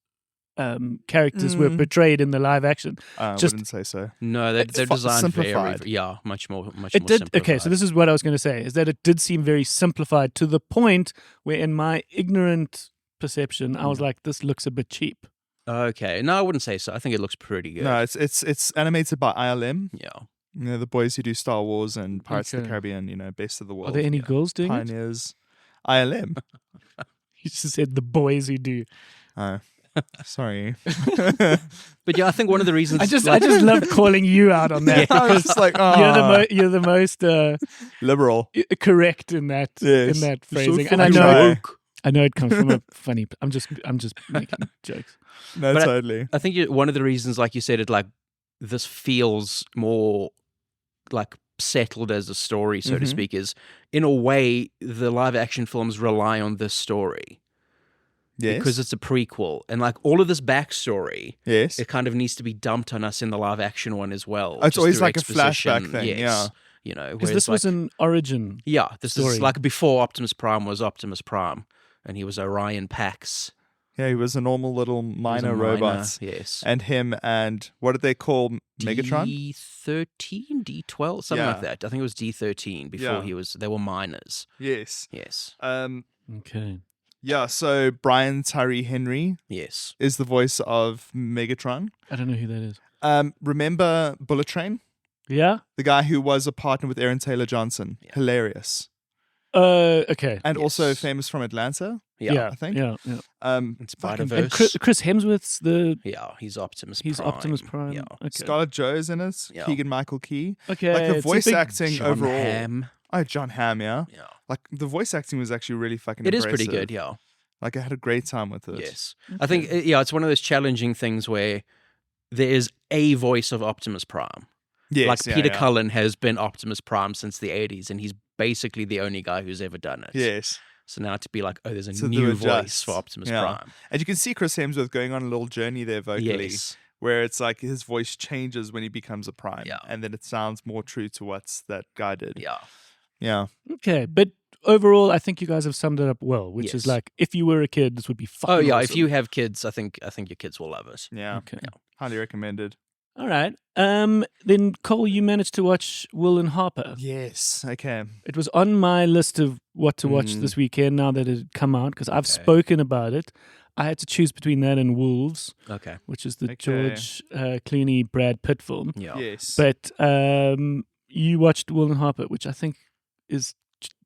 Speaker 1: characters were portrayed in the live action.
Speaker 4: I
Speaker 1: just-
Speaker 4: wouldn't say so.
Speaker 3: No, they're designed
Speaker 4: simplified.
Speaker 3: very, much more
Speaker 1: It
Speaker 3: more
Speaker 1: did.
Speaker 3: simplified.
Speaker 1: Okay, so this is what I was going to say: is that it did seem very simplified to the point where, in my ignorant perception, I was like, "This looks a bit cheap."
Speaker 3: Okay, no, I wouldn't say so. I think it looks pretty good.
Speaker 4: No, it's animated by ILM.
Speaker 3: Yeah.
Speaker 4: You know, the boys who do Star Wars and Pirates of
Speaker 1: Okay.
Speaker 4: the Caribbean, you know, Best of the World.
Speaker 1: Are there any girls doing it?
Speaker 4: Pioneers? ILM.
Speaker 1: You just said the boys who do.
Speaker 4: Oh, sorry.
Speaker 3: But yeah, I think one of the reasons
Speaker 1: I just love calling you out on that
Speaker 4: I was
Speaker 1: because
Speaker 4: just like,
Speaker 1: you're the most
Speaker 4: liberal.
Speaker 1: correct in that
Speaker 4: Yes.
Speaker 1: in that
Speaker 4: You're so
Speaker 1: phrasing, and
Speaker 4: fucking
Speaker 1: I know it comes from a funny. I'm just making jokes.
Speaker 4: No,
Speaker 3: But
Speaker 4: totally.
Speaker 3: I think one of the reasons, like you said, it like this feels more like settled as a story, so to speak, is in a way the live action films rely on this story
Speaker 4: Yes.
Speaker 3: because it's a prequel, and like all of this backstory,
Speaker 4: yes.
Speaker 3: it kind of needs to be dumped on us in the live action one as well.
Speaker 4: Oh, it's
Speaker 3: just
Speaker 4: always
Speaker 3: through
Speaker 4: like a flashback
Speaker 3: exposition.
Speaker 4: thing,
Speaker 3: Yes.
Speaker 4: yeah.
Speaker 3: You know,
Speaker 1: Because
Speaker 3: whereas
Speaker 1: this was
Speaker 3: like,
Speaker 1: an origin.
Speaker 3: this
Speaker 1: story.
Speaker 3: is like before Optimus Prime was Optimus Prime, and he was Orion Pax.
Speaker 4: Yeah, he was a normal little
Speaker 3: He was a
Speaker 4: minor robot.
Speaker 3: yes.
Speaker 4: And him and what did they call Megatron?
Speaker 3: D13, D12, something
Speaker 4: Yeah.
Speaker 3: like that. I think it was D13 before
Speaker 4: Yeah.
Speaker 3: they were minors.
Speaker 4: Yes.
Speaker 3: Yes.
Speaker 1: Okay.
Speaker 4: Yeah, so Brian Tyree Henry
Speaker 3: Yes.
Speaker 4: is the voice of Megatron.
Speaker 1: I don't know who that is.
Speaker 4: Remember Bullet Train?
Speaker 1: Yeah.
Speaker 4: The guy who was a partner with Aaron Taylor Johnson.
Speaker 3: Yeah.
Speaker 4: Hilarious.
Speaker 1: Okay.
Speaker 4: And also
Speaker 3: Yes.
Speaker 4: famous from Atlanta.
Speaker 3: Yeah.
Speaker 4: I think.
Speaker 1: Yeah.
Speaker 3: It's
Speaker 4: fucking-
Speaker 3: Spider-Verse.
Speaker 1: And Chris Hemsworth's
Speaker 3: Yeah, he's Optimus
Speaker 1: he's
Speaker 3: Prime.
Speaker 1: Optimus Prime.
Speaker 3: Yeah.
Speaker 1: Okay.
Speaker 4: Scarlett Jo's in it.
Speaker 3: Yeah.
Speaker 4: Keegan Michael Key.
Speaker 1: Okay.
Speaker 4: Like the
Speaker 1: it's a
Speaker 4: voice
Speaker 1: big-
Speaker 4: acting
Speaker 3: John
Speaker 4: overall.
Speaker 3: Hamm.
Speaker 4: Oh, John Hamm, yeah.
Speaker 3: Yeah.
Speaker 4: Like the voice acting was actually really fucking
Speaker 3: It is pretty
Speaker 4: impressive.
Speaker 3: good, yeah.
Speaker 4: Like, I had a great time with it.
Speaker 3: Yes. I think, it's one of those challenging things where there is a voice of Optimus Prime.
Speaker 4: Yes,
Speaker 3: Like
Speaker 4: yeah,
Speaker 3: Peter
Speaker 4: yeah.
Speaker 3: Cullen has been Optimus Prime since the 80s, and he's basically the only guy who's ever done it.
Speaker 4: Yes.
Speaker 3: So now to be like, there's a
Speaker 4: So
Speaker 3: new
Speaker 4: to
Speaker 3: voice
Speaker 4: adjust.
Speaker 3: for Optimus
Speaker 4: Yeah.
Speaker 3: Prime.
Speaker 4: And you can see Chris Hemsworth going on a little journey there vocally,
Speaker 3: Yes.
Speaker 4: where it's like his voice changes when he becomes a Prime.
Speaker 3: Yeah.
Speaker 4: And then it sounds more true to what that guy did.
Speaker 3: Yeah.
Speaker 4: Yeah.
Speaker 1: Okay, but overall, I think you guys have summed it up well, which is
Speaker 3: Yes.
Speaker 1: like, if you were a kid, this would be fucking
Speaker 3: Oh yeah,
Speaker 1: awesome.
Speaker 3: if you have kids, I think your kids will love it.
Speaker 4: Yeah.
Speaker 1: Okay.
Speaker 4: Highly recommended.
Speaker 1: All right. Then Cole, you managed to watch Will and Harper.
Speaker 4: Yes. Okay.
Speaker 1: It was on my list of what to watch this weekend now that it had come out, because I've
Speaker 3: Okay.
Speaker 1: spoken about it. I had to choose between that and Wolves,
Speaker 3: Okay.
Speaker 1: which is the
Speaker 4: Okay.
Speaker 1: George Clooney, Brad Pitt film.
Speaker 3: Yeah.
Speaker 4: Yes.
Speaker 1: But you watched Will and Harper, which I think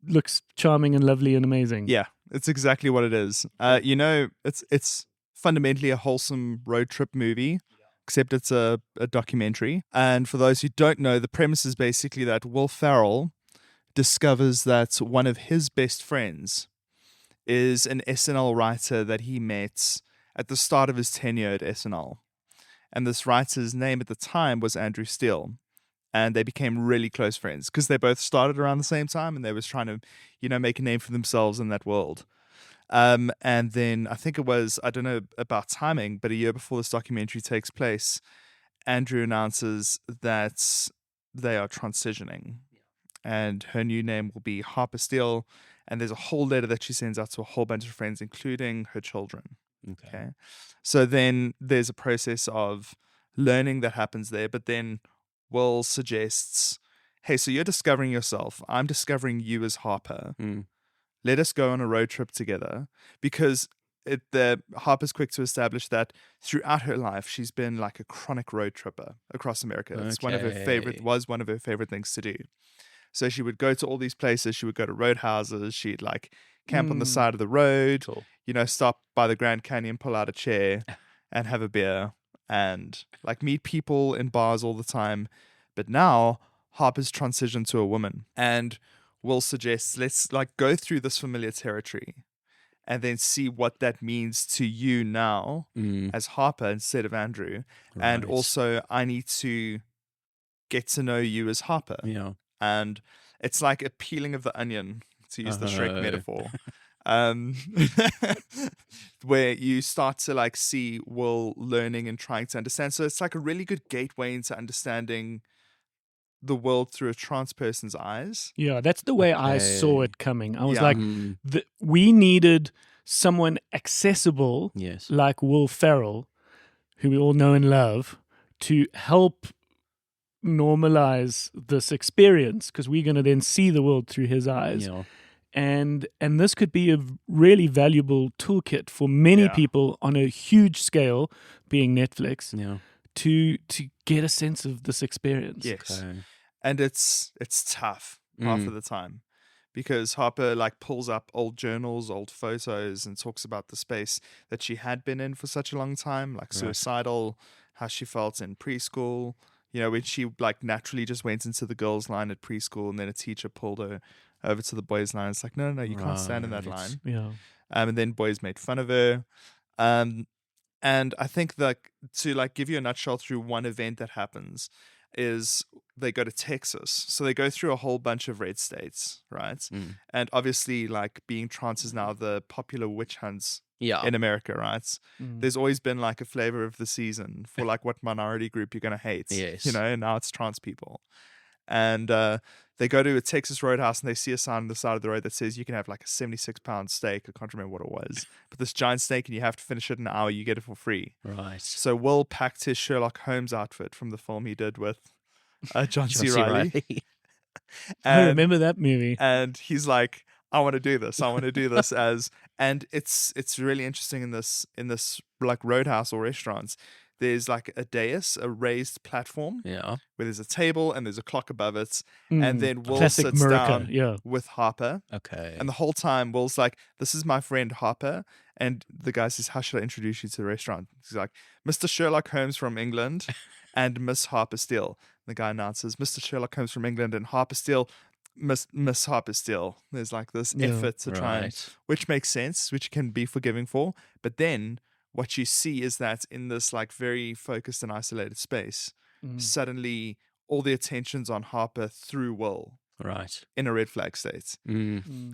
Speaker 1: looks charming and lovely and amazing.
Speaker 4: Yeah, it's exactly what it is. It's fundamentally a wholesome road trip movie, except it's a documentary. And for those who don't know, the premise is basically that Will Ferrell discovers that one of his best friends is an SNL writer that he met at the start of his tenure at SNL. And this writer's name at the time was Andrew Steele. And they became really close friends because they both started around the same time and they was trying to, make a name for themselves in that world. And then I think it was, I don't know about timing, but a year before this documentary takes place, Andrew announces that they are transitioning and her new name will be Harper Steele. And there's a whole letter that she sends out to a whole bunch of friends, including her children. Okay. So then there's a process of learning that happens there, but then Will suggests, hey, so you're discovering yourself. I'm discovering you as Harper. Let us go on a road trip together, because Harper's quick to establish that throughout her life, she's been like a chronic road tripper across America. It's one of her favorite things to do. So she would go to all these places. She would go to roadhouses. She'd like camp on the side of the road,
Speaker 3: Cool.
Speaker 4: Stop by the Grand Canyon, pull out a chair and have a beer and like meet people in bars all the time. But now Harper's transitioned to a woman, and Will suggests, let's like go through this familiar territory and then see what that means to you now as Harper instead of Andrew.
Speaker 3: Right.
Speaker 4: And also I need to get to know you as Harper.
Speaker 3: Yeah.
Speaker 4: And it's like a peeling of the onion, to use the Shrek metaphor. Where you start to like see Will learning and trying to understand. So it's like a really good gateway into understanding the world through a trans person's eyes.
Speaker 1: Yeah, that's the way I saw it coming. I was
Speaker 4: Yeah.
Speaker 1: like, we needed someone accessible,
Speaker 3: Yes.
Speaker 1: like Will Ferrell, who we all know and love, to help normalize this experience, because we're going to then see the world through his eyes.
Speaker 3: Yeah.
Speaker 1: And this could be a really valuable toolkit for many people on a huge scale, being Netflix,
Speaker 3: Yeah.
Speaker 1: to get a sense of this experience.
Speaker 4: Yes.
Speaker 3: Okay.
Speaker 4: And it's tough half of the time, because Harper like pulls up old journals, old photos, and talks about the space that she had been in for such a long time, like suicidal, how she felt in preschool, when she like naturally just went into the girls' line at preschool, and then a teacher pulled her over to the boys' line. It's like, no, you can't stand in that
Speaker 3: Right.
Speaker 4: line.
Speaker 1: Yeah.
Speaker 4: And then boys made fun of her. And I think that to like give you a nutshell through one event that happens is they go to Texas. So they go through a whole bunch of red states, right? And obviously like being trans is now the popular witch hunts
Speaker 3: Yeah.
Speaker 4: in America, right? There's always been like a flavor of the season for like what minority group you're going to hate,
Speaker 3: Yes.
Speaker 4: and now it's trans people. And they go to a Texas roadhouse and they see a sign on the side of the road that says you can have like a 76-pound steak. I can't remember what it was, but this giant steak, and you have to finish it in an hour. You get it for free.
Speaker 3: Right.
Speaker 4: So Will packed his Sherlock Holmes outfit from the film he did with John C. Reilly.
Speaker 1: I remember that movie.
Speaker 4: And he's like, I want to do this. I want to do this and it's really interesting in this like roadhouse or restaurants. There's like a dais, a raised platform,
Speaker 3: Yeah.
Speaker 4: where there's a table and there's a clock above it. And then Will
Speaker 1: Classic
Speaker 4: sits
Speaker 1: America,
Speaker 4: down with Harper.
Speaker 3: Okay.
Speaker 4: And the whole time Will's like, this is my friend Harper. And the guy says, how should I introduce you to the restaurant? He's like, Mr. Sherlock Holmes from England and Miss Harper Steele. The guy announces, Mr. Sherlock Holmes from England and Harper Steele. Miss Harper still. There's like this effort to try and, which makes sense, which can be forgiving for. But then what you see is that in this like very focused and isolated space, suddenly all the attention's on Harper through Will.
Speaker 3: Right.
Speaker 4: In a red flag state.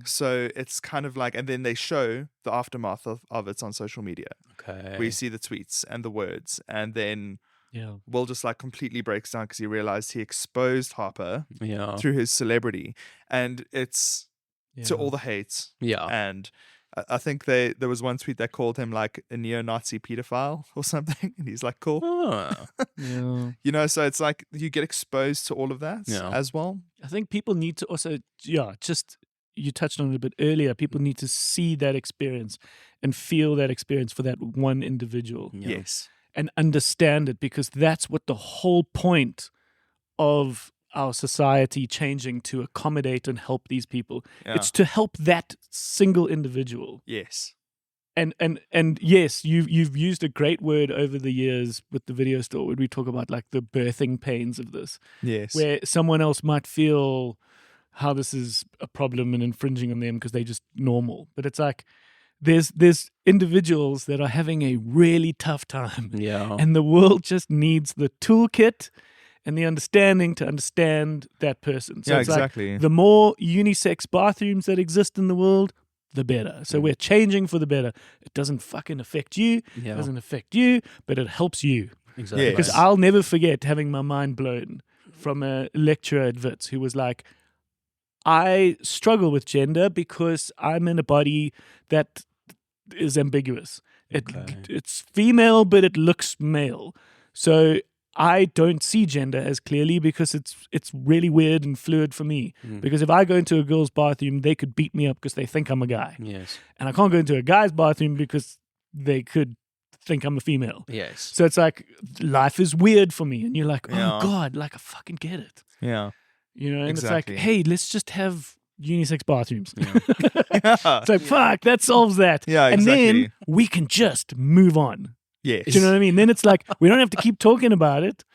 Speaker 4: So it's kind of like, and then they show the aftermath of it on social media.
Speaker 3: Okay.
Speaker 4: Where you see the tweets and the words. And then Will just like completely breaks down because he realized he exposed Harper through his celebrity. And it's to all the hate.
Speaker 3: Yeah.
Speaker 4: And I think there was one tweet that called him like a neo-Nazi pedophile or something. And he's like, cool. You know, so it's like you get exposed to all of that as well.
Speaker 1: I think people need to also, just you touched on it a bit earlier. People need to see that experience and feel that experience for that one individual.
Speaker 4: Yes.
Speaker 1: And understand it, because that's what the whole point of our society changing to accommodate and help these people. It's to help that single individual.
Speaker 4: Yes.
Speaker 1: And yes, you've used a great word over the years with the video store where we talk about like the birthing pains of this.
Speaker 4: Yes.
Speaker 1: Where someone else might feel how this is a problem and infringing on them because they're just normal. But it's like there's individuals that are having a really tough time.
Speaker 3: Yeah.
Speaker 1: And the world just needs the toolkit and the understanding to understand that person. So it's
Speaker 4: exactly.
Speaker 1: Like the more unisex bathrooms that exist in the world, the better. So we're changing for the better. It doesn't fucking affect you. It doesn't affect you, but it helps you.
Speaker 3: Exactly.
Speaker 4: Yes.
Speaker 1: Because I'll never forget having my mind blown from a lecturer at Wits who was like, I struggle with gender because I'm in a body that is ambiguous. It's female, but it looks male. So I don't see gender as clearly because it's really weird and fluid for me. Because if I go into a girl's bathroom, they could beat me up because they think I'm a guy.
Speaker 3: Yes.
Speaker 1: And I can't go into a guy's bathroom because they could think I'm a female.
Speaker 3: Yes.
Speaker 1: So it's like life is weird for me. And you're like, oh God, like I fucking get it.
Speaker 4: Yeah.
Speaker 1: You know, and
Speaker 4: Exactly.
Speaker 1: it's like, hey, let's just have unisex bathrooms. It's like, fuck, that solves that.
Speaker 4: Yeah,
Speaker 1: And
Speaker 4: exactly.
Speaker 1: then we can just move on.
Speaker 4: Yes.
Speaker 1: Do you know what I mean? Then it's like we don't have to keep talking about it.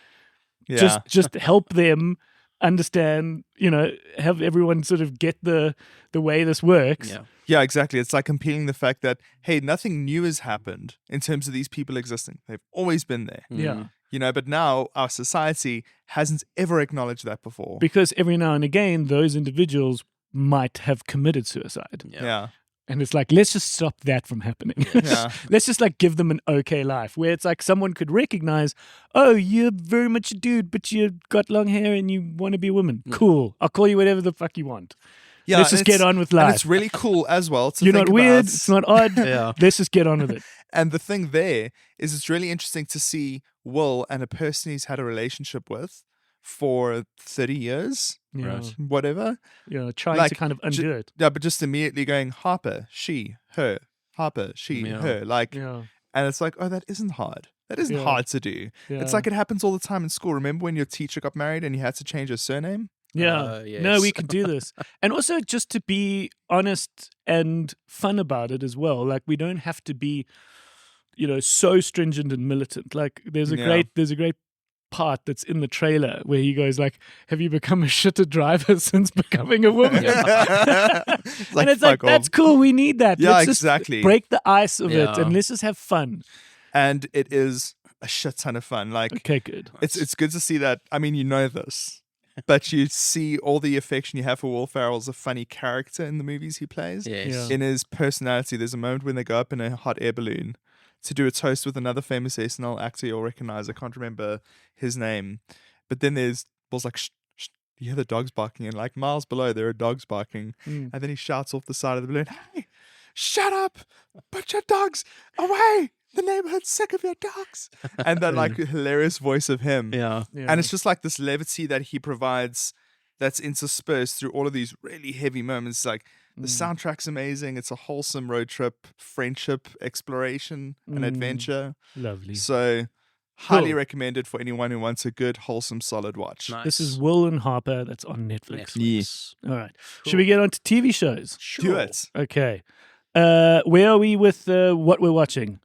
Speaker 4: Yeah.
Speaker 1: Just help them understand, you know, have everyone sort of get the way this works.
Speaker 3: Yeah.
Speaker 4: Yeah, exactly. It's like appealing the fact that, hey, nothing new has happened in terms of these people existing. They've always been there.
Speaker 1: Yeah.
Speaker 4: You know, but now our society hasn't ever acknowledged that before.
Speaker 1: Because every now and again, those individuals might have committed suicide.
Speaker 4: Yeah.
Speaker 1: And it's like, let's just stop that from happening.
Speaker 4: Yeah.
Speaker 1: Let's just like give them an okay life where it's like someone could recognize, oh, you're very much a dude, but you've got long hair and you want to be a woman. Cool. I'll call you whatever the fuck you want.
Speaker 4: Yeah,
Speaker 1: Let's just get on with life.
Speaker 4: And it's really cool as well to
Speaker 1: You're
Speaker 4: think
Speaker 1: not weird.
Speaker 4: about.
Speaker 1: It's not odd.
Speaker 3: Yeah.
Speaker 1: Let's just get on with it.
Speaker 4: And the thing there is it's really interesting to see Will and a person he's had a relationship with for 30 years,
Speaker 1: Yeah.
Speaker 3: Right.
Speaker 4: whatever.
Speaker 1: Yeah. Trying
Speaker 4: Like,
Speaker 1: to kind of undo it.
Speaker 4: Yeah, but just immediately going, Harper, she, her, Harper, she,
Speaker 3: Yeah.
Speaker 4: her. Like,
Speaker 1: Yeah.
Speaker 4: and it's like, oh, that isn't hard. That isn't
Speaker 1: Yeah.
Speaker 4: hard to do. It's
Speaker 1: Yeah.
Speaker 4: like it happens all the time in school. Remember when your teacher got married and you had to change her surname?
Speaker 1: Yeah.
Speaker 3: Yes.
Speaker 1: No, we can do this. And also just to be honest and fun about it as well. Like we don't have to be, you know, so stringent and militant. Like there's a
Speaker 4: Yeah.
Speaker 1: great part that's in the trailer where he goes like, have you become a shitter driver since becoming a woman? And it's like,
Speaker 4: fuck off.
Speaker 1: that's cool. We need that.
Speaker 4: Yeah,
Speaker 1: Let's just
Speaker 4: exactly.
Speaker 1: break the ice of it
Speaker 3: Yeah.
Speaker 1: and let's just have fun.
Speaker 4: And it is a shit ton of fun. Like,
Speaker 1: Okay, good.
Speaker 4: it's good to see that. I mean, you know this, but you see all the affection you have for Will Ferrell as a funny character in the movies he plays.
Speaker 3: Yes.
Speaker 1: Yeah.
Speaker 4: In his personality, there's a moment when they go up in a hot air balloon to do a toast with another famous SNL actor you'll recognize. I can't remember his name. But then Will's like, shh, shh, you hear the dogs barking, and like miles below there are dogs barking.
Speaker 1: Mm.
Speaker 4: And then he shouts off the side of the balloon, hey, shut up, put your dogs away. The neighborhood's sick of your dogs. And that like hilarious voice of him.
Speaker 3: Yeah.
Speaker 1: Yeah.
Speaker 4: And it's just like this levity that he provides that's interspersed through all of these really heavy moments. Like the soundtrack's amazing. It's a wholesome road trip, friendship, exploration, and adventure.
Speaker 1: Lovely.
Speaker 4: So highly
Speaker 1: Cool.
Speaker 4: recommended for anyone who wants a good, wholesome, solid watch.
Speaker 3: Nice.
Speaker 1: This is Will and Harper. That's on Netflix.
Speaker 3: Netflix.
Speaker 1: All right. Should we get on to TV shows?
Speaker 4: Do it.
Speaker 1: Okay. Where are we with what we're watching?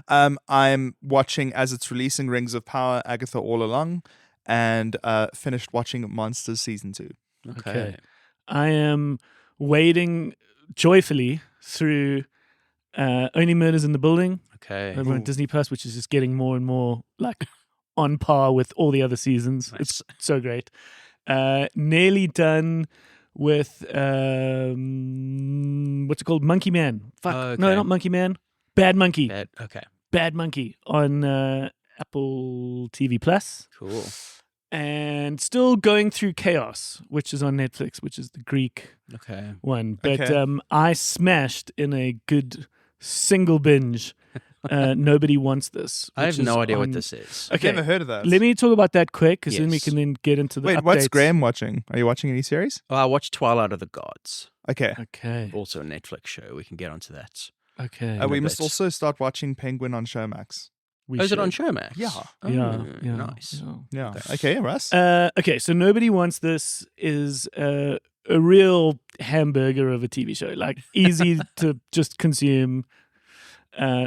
Speaker 4: I'm watching as it's releasing Rings of Power, Agatha All Along, and finished watching Monsters Season 2.
Speaker 3: Okay.
Speaker 1: I am wading joyfully through Only Murders in the Building
Speaker 3: Okay.
Speaker 1: over on Disney Plus, which is just getting more and more like on par with all the other seasons.
Speaker 3: Nice.
Speaker 1: It's so great. Nearly done with what's it called? Monkey Man. Fuck.
Speaker 3: Okay.
Speaker 1: No, not Monkey Man. Bad Monkey.
Speaker 3: Okay.
Speaker 1: Bad Monkey on Apple TV Plus.
Speaker 3: Cool.
Speaker 1: And still going through Chaos, which is on Netflix, which is the Greek
Speaker 3: Okay.
Speaker 1: one. But
Speaker 4: Okay.
Speaker 1: I smashed in a good single binge. Nobody Wants This.
Speaker 3: I have
Speaker 1: which
Speaker 3: no
Speaker 1: is
Speaker 3: idea what
Speaker 1: on-
Speaker 3: this is.
Speaker 1: Okay,
Speaker 4: Never heard of that.
Speaker 1: let me talk about that quick, because then we
Speaker 3: Yes.
Speaker 1: can then get into the
Speaker 4: Wait,
Speaker 1: updates.
Speaker 4: what's Graham watching? Are you watching any series?
Speaker 3: Oh, I watched Twilight of the Gods.
Speaker 4: Okay.
Speaker 1: Okay,
Speaker 3: Also a Netflix show. We can get onto that.
Speaker 1: okay.
Speaker 4: We
Speaker 3: a
Speaker 4: must
Speaker 3: bit.
Speaker 4: also start watching Penguin on Showmax.
Speaker 1: We
Speaker 3: Is it on
Speaker 1: should.
Speaker 3: Showmax?
Speaker 4: Yeah.
Speaker 3: Oh,
Speaker 1: Yeah, yeah,
Speaker 3: Nice.
Speaker 1: yeah.
Speaker 4: Yeah. Okay, Russ.
Speaker 1: Okay, so Nobody Wants This is a real hamburger of a TV show, like easy to just consume.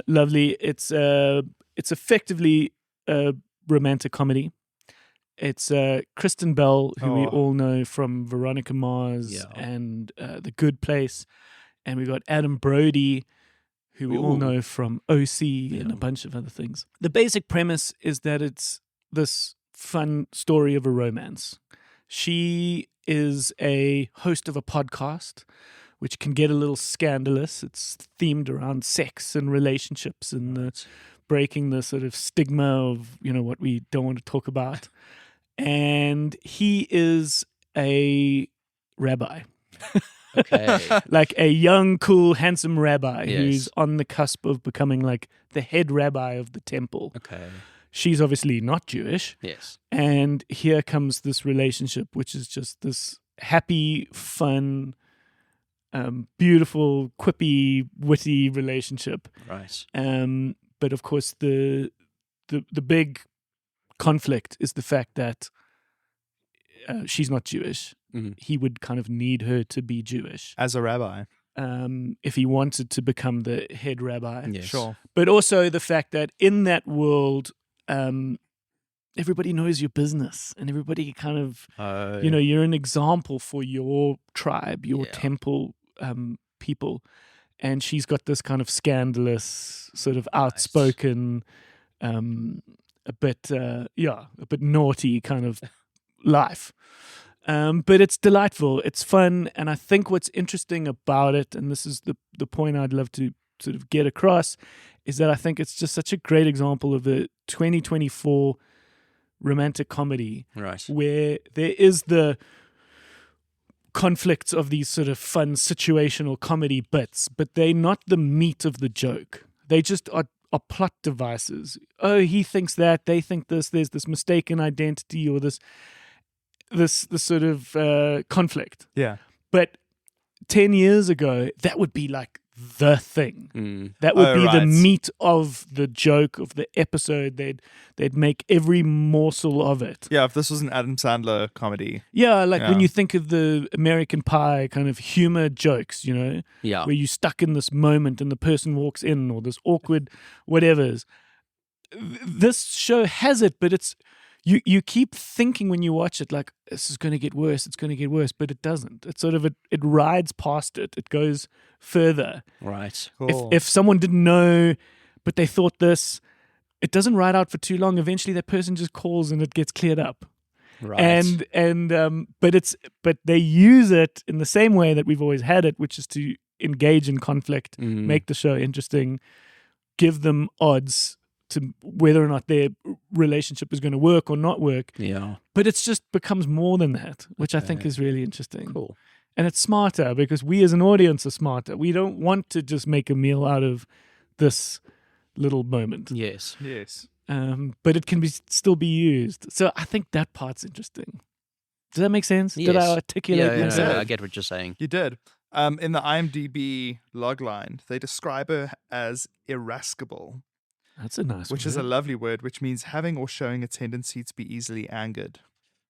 Speaker 1: Lovely. It's effectively a romantic comedy. It's Kristen Bell, who we
Speaker 4: Oh.
Speaker 1: all know from Veronica Mars
Speaker 3: Yeah.
Speaker 1: and The Good Place, and we got Adam Brody, who we all
Speaker 3: Ooh.
Speaker 1: know from OC and a
Speaker 3: Yeah.
Speaker 1: bunch of other things. The basic premise is that it's this fun story of a romance. She is a host of a podcast, which can get a little scandalous. It's themed around sex and relationships and breaking the sort of stigma of, what we don't want to talk about. And he is a rabbi.
Speaker 3: Okay.
Speaker 1: Like a young, cool, handsome rabbi
Speaker 3: Yes.
Speaker 1: who's on the cusp of becoming like the head rabbi of the temple.
Speaker 3: Okay.
Speaker 1: She's obviously not Jewish.
Speaker 3: Yes.
Speaker 1: And here comes this relationship, which is just this happy, fun, beautiful, quippy, witty relationship.
Speaker 3: Right.
Speaker 1: But of course, the big conflict is the fact that she's not Jewish.
Speaker 3: Mhm.
Speaker 1: He would kind of need her to be Jewish
Speaker 4: As a rabbi.
Speaker 1: if he wanted to become the head rabbi.
Speaker 3: Yes.
Speaker 4: Sure.
Speaker 1: But also the fact that in that world, everybody knows your business and everybody kind of, you're an example for your tribe, your
Speaker 3: Yeah.
Speaker 1: temple people. And she's got this kind of scandalous, sort of outspoken, a bit naughty kind of life. But it's delightful. It's fun. And I think what's interesting about it, and this is the point I'd love to sort of get across, is that I think it's just such a great example of a 2024 romantic comedy
Speaker 3: Right.
Speaker 1: where there is the conflicts of these sort of fun situational comedy bits, but they're not the meat of the joke. They just are plot devices. Oh, he thinks that, they think this, there's this mistaken identity or this sort of conflict.
Speaker 4: Yeah.
Speaker 1: But 10 years ago, that would be like the thing.
Speaker 3: Mm.
Speaker 1: That would
Speaker 4: Oh,
Speaker 1: be the
Speaker 4: right.
Speaker 1: meat of the joke, of the episode. They'd make every morsel of it.
Speaker 4: Yeah, if this was an Adam Sandler comedy.
Speaker 1: Yeah, like when
Speaker 4: Yeah.
Speaker 1: you think of the American Pie kind of humor jokes,
Speaker 3: Yeah.
Speaker 1: where you're stuck in this moment and the person walks in or this awkward whatever's. This show has it, but it's you keep thinking when you watch it like this is going to get worse, it's going to get worse, but it doesn't. It sort of it rides past it. It goes further.
Speaker 3: Right.
Speaker 4: Cool.
Speaker 1: If someone didn't know, but they thought this, it doesn't ride out for too long. Eventually, that person just calls and it gets cleared up.
Speaker 3: Right.
Speaker 1: But they use it in the same way that we've always had it, which is to engage in conflict,
Speaker 3: Mm.
Speaker 1: make the show interesting, give them odds to whether or not their relationship is going to work or not work.
Speaker 3: Yeah.
Speaker 1: But it's just becomes more than that, which I think
Speaker 3: Okay.
Speaker 1: is really interesting.
Speaker 3: Cool.
Speaker 1: And it's smarter because we as an audience are smarter. We don't want to just make a meal out of this little moment.
Speaker 3: Yes.
Speaker 4: Yes.
Speaker 1: But it can still be used. So I think that part's interesting. Does that make sense? Did I
Speaker 3: Yes.
Speaker 1: articulate
Speaker 3: Yeah,
Speaker 1: myself?
Speaker 3: I get what you're saying.
Speaker 4: You did. In the IMDb logline, they describe her as irascible,
Speaker 1: That's a nice
Speaker 4: which
Speaker 1: word.
Speaker 4: is a lovely word, which means having or showing a tendency to be easily angered.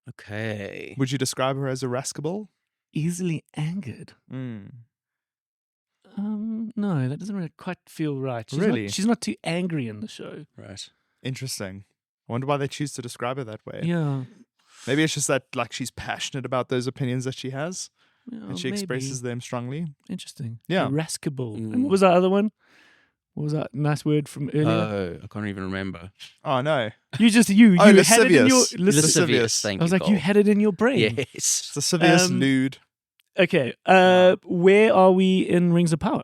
Speaker 3: Okay.
Speaker 4: Would you describe her as irascible?
Speaker 1: easily angered.
Speaker 4: Mm.
Speaker 1: No, that doesn't really quite feel right.
Speaker 4: Really?
Speaker 1: She's not too angry in the show.
Speaker 3: Right.
Speaker 4: Interesting. I wonder why they choose to describe her that way.
Speaker 1: Yeah.
Speaker 4: Maybe it's just that like she's passionate about those opinions that she has,
Speaker 1: Well,
Speaker 4: and she expresses
Speaker 1: maybe.
Speaker 4: them strongly.
Speaker 1: Interesting.
Speaker 4: Yeah.
Speaker 1: Irascible. And what was that other one? What was that nice word from earlier?
Speaker 3: I can't even remember.
Speaker 4: Oh no!
Speaker 1: You had it in your
Speaker 4: lascivious.
Speaker 3: Thank
Speaker 1: I was
Speaker 3: you,
Speaker 1: like, you
Speaker 3: Cole.
Speaker 1: had it in your brain.
Speaker 3: Yes.
Speaker 4: Lascivious, lewd.
Speaker 1: Okay. Where are we in Rings of Power?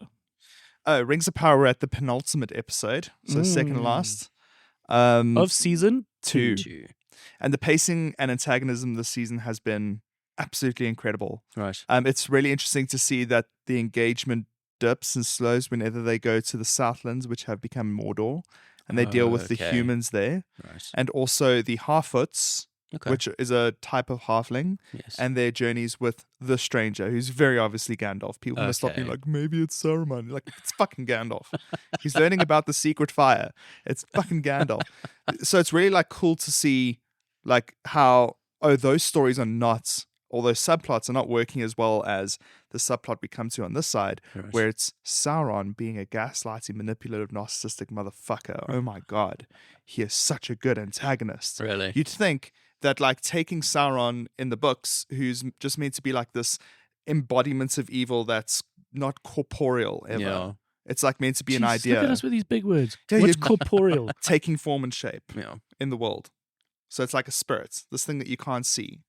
Speaker 4: Oh, Rings of Power. We're at the penultimate episode, so second to last.
Speaker 1: Of season
Speaker 4: 2. And the pacing and antagonism this season has been absolutely incredible.
Speaker 3: Right.
Speaker 4: It's really interesting to see that the engagement dips and slows whenever they go to the Southlands, which have become Mordor, and they deal with the humans there,
Speaker 3: Right.
Speaker 4: and also the Harfoots, which is a type of halfling,
Speaker 3: Yes.
Speaker 4: and their journeys with the Stranger, who's very obviously Gandalf. People must stop being like, maybe it's Saruman. Like, it's fucking Gandalf. He's learning about the secret fire. It's fucking Gandalf. So it's really like cool to see like how, those stories are not, or those subplots are not working as well as the subplot we come to on this side, where it's Sauron being a gaslighting, manipulative, narcissistic motherfucker. Oh my God. He is such a good antagonist.
Speaker 3: Really?
Speaker 4: You'd think that like taking Sauron in the books, who's just meant to be like this embodiment of evil that's not corporeal ever.
Speaker 3: Yeah.
Speaker 4: It's like meant to be an
Speaker 1: Jeez,
Speaker 4: idea.
Speaker 1: Look at us with these big words.
Speaker 4: Yeah,
Speaker 1: What's
Speaker 4: you-
Speaker 1: corporeal?
Speaker 4: Taking form and shape
Speaker 3: Yeah.
Speaker 4: in the world. So it's like a spirit, this thing that you can't see.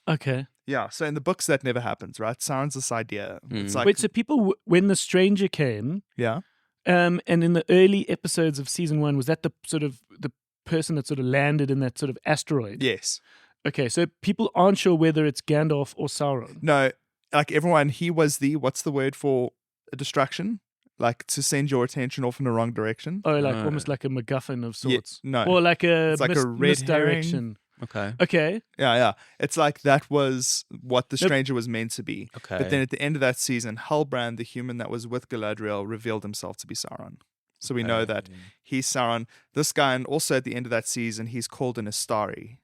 Speaker 1: Okay.
Speaker 4: Yeah, so in the books that never happens, right? Sauron's this idea. It's like,
Speaker 1: Wait, so people, when the stranger came,
Speaker 4: yeah.
Speaker 1: and in the early episodes of season 1, was that the sort of the person that sort of landed in that sort of asteroid?
Speaker 4: Yes.
Speaker 1: Okay, so people aren't sure whether it's Gandalf or Sauron.
Speaker 4: No, like everyone, he was the, what's the word for a distraction? Like to send your attention off in the wrong direction.
Speaker 1: Oh, like almost like a MacGuffin of sorts.
Speaker 4: no.
Speaker 1: Or like a,
Speaker 4: It's like a red
Speaker 1: misdirection.
Speaker 3: Okay.
Speaker 1: Okay.
Speaker 4: Yeah. It's like that was what the stranger was meant to be.
Speaker 3: Okay.
Speaker 4: But then at the end of that season, Halbrand, the human that was with Galadriel, revealed himself to be Sauron. So we know that he's Sauron. This guy, and also at the end of that season, he's called an Astari,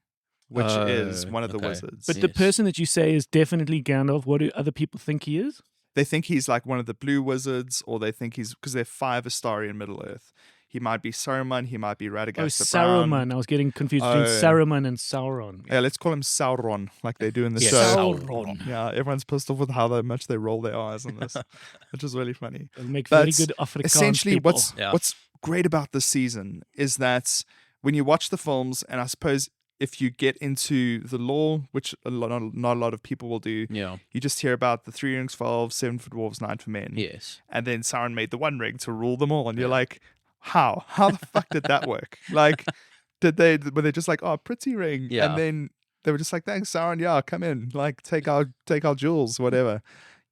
Speaker 4: which is one of the wizards.
Speaker 1: But the person that you say is definitely Gandalf, what do other people think he is?
Speaker 4: They think he's like one of the blue wizards, or they think he's, because there are 5 Astari in Middle Earth. He might be Saruman, he might be Radagast the Brown.
Speaker 1: Saruman. I was getting confused between Saruman and Sauron.
Speaker 4: Yeah, let's call him Sauron, like they do in the
Speaker 3: Yes,
Speaker 4: show.
Speaker 3: Sauron.
Speaker 4: Yeah, everyone's pissed off with how much they roll their eyes on this, which is really funny.
Speaker 1: It'll make
Speaker 4: But
Speaker 1: very good Afrikaans
Speaker 4: essentially,
Speaker 1: people.
Speaker 4: what's great about this season is that when you watch the films, and I suppose if you get into the lore, which not a lot of people will do, you just hear about the 3 rings for elves, 7 for dwarves, 9 for men.
Speaker 3: Yes.
Speaker 4: And then Sauron made the 1 ring to rule them all, and you're like, how the fuck did that work? Like, were they just like, oh, pretty ring, and then they were just like, thanks Sauron, yeah, come in, like take our jewels, whatever,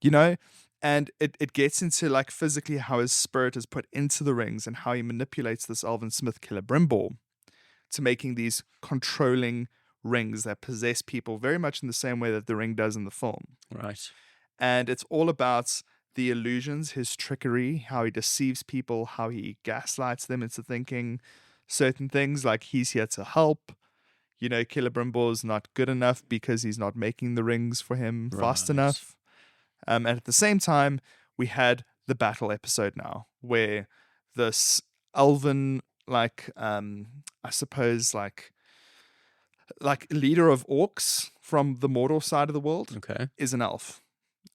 Speaker 4: you know. And it gets into like physically how his spirit is put into the rings and how he manipulates this elven smith Celebrimbor to making these controlling rings that possess people very much in the same way that the ring does in the film.
Speaker 3: Right.
Speaker 4: And it's all about the illusions, his trickery, how he deceives people, how he gaslights them into thinking certain things, like he's here to help. You know, Celebrimbor's not good enough because he's not making the rings for him fast enough. And at the same time, we had the battle episode now, where this elven, like, I suppose, like leader of orcs from the Mordor side of the world is an elf.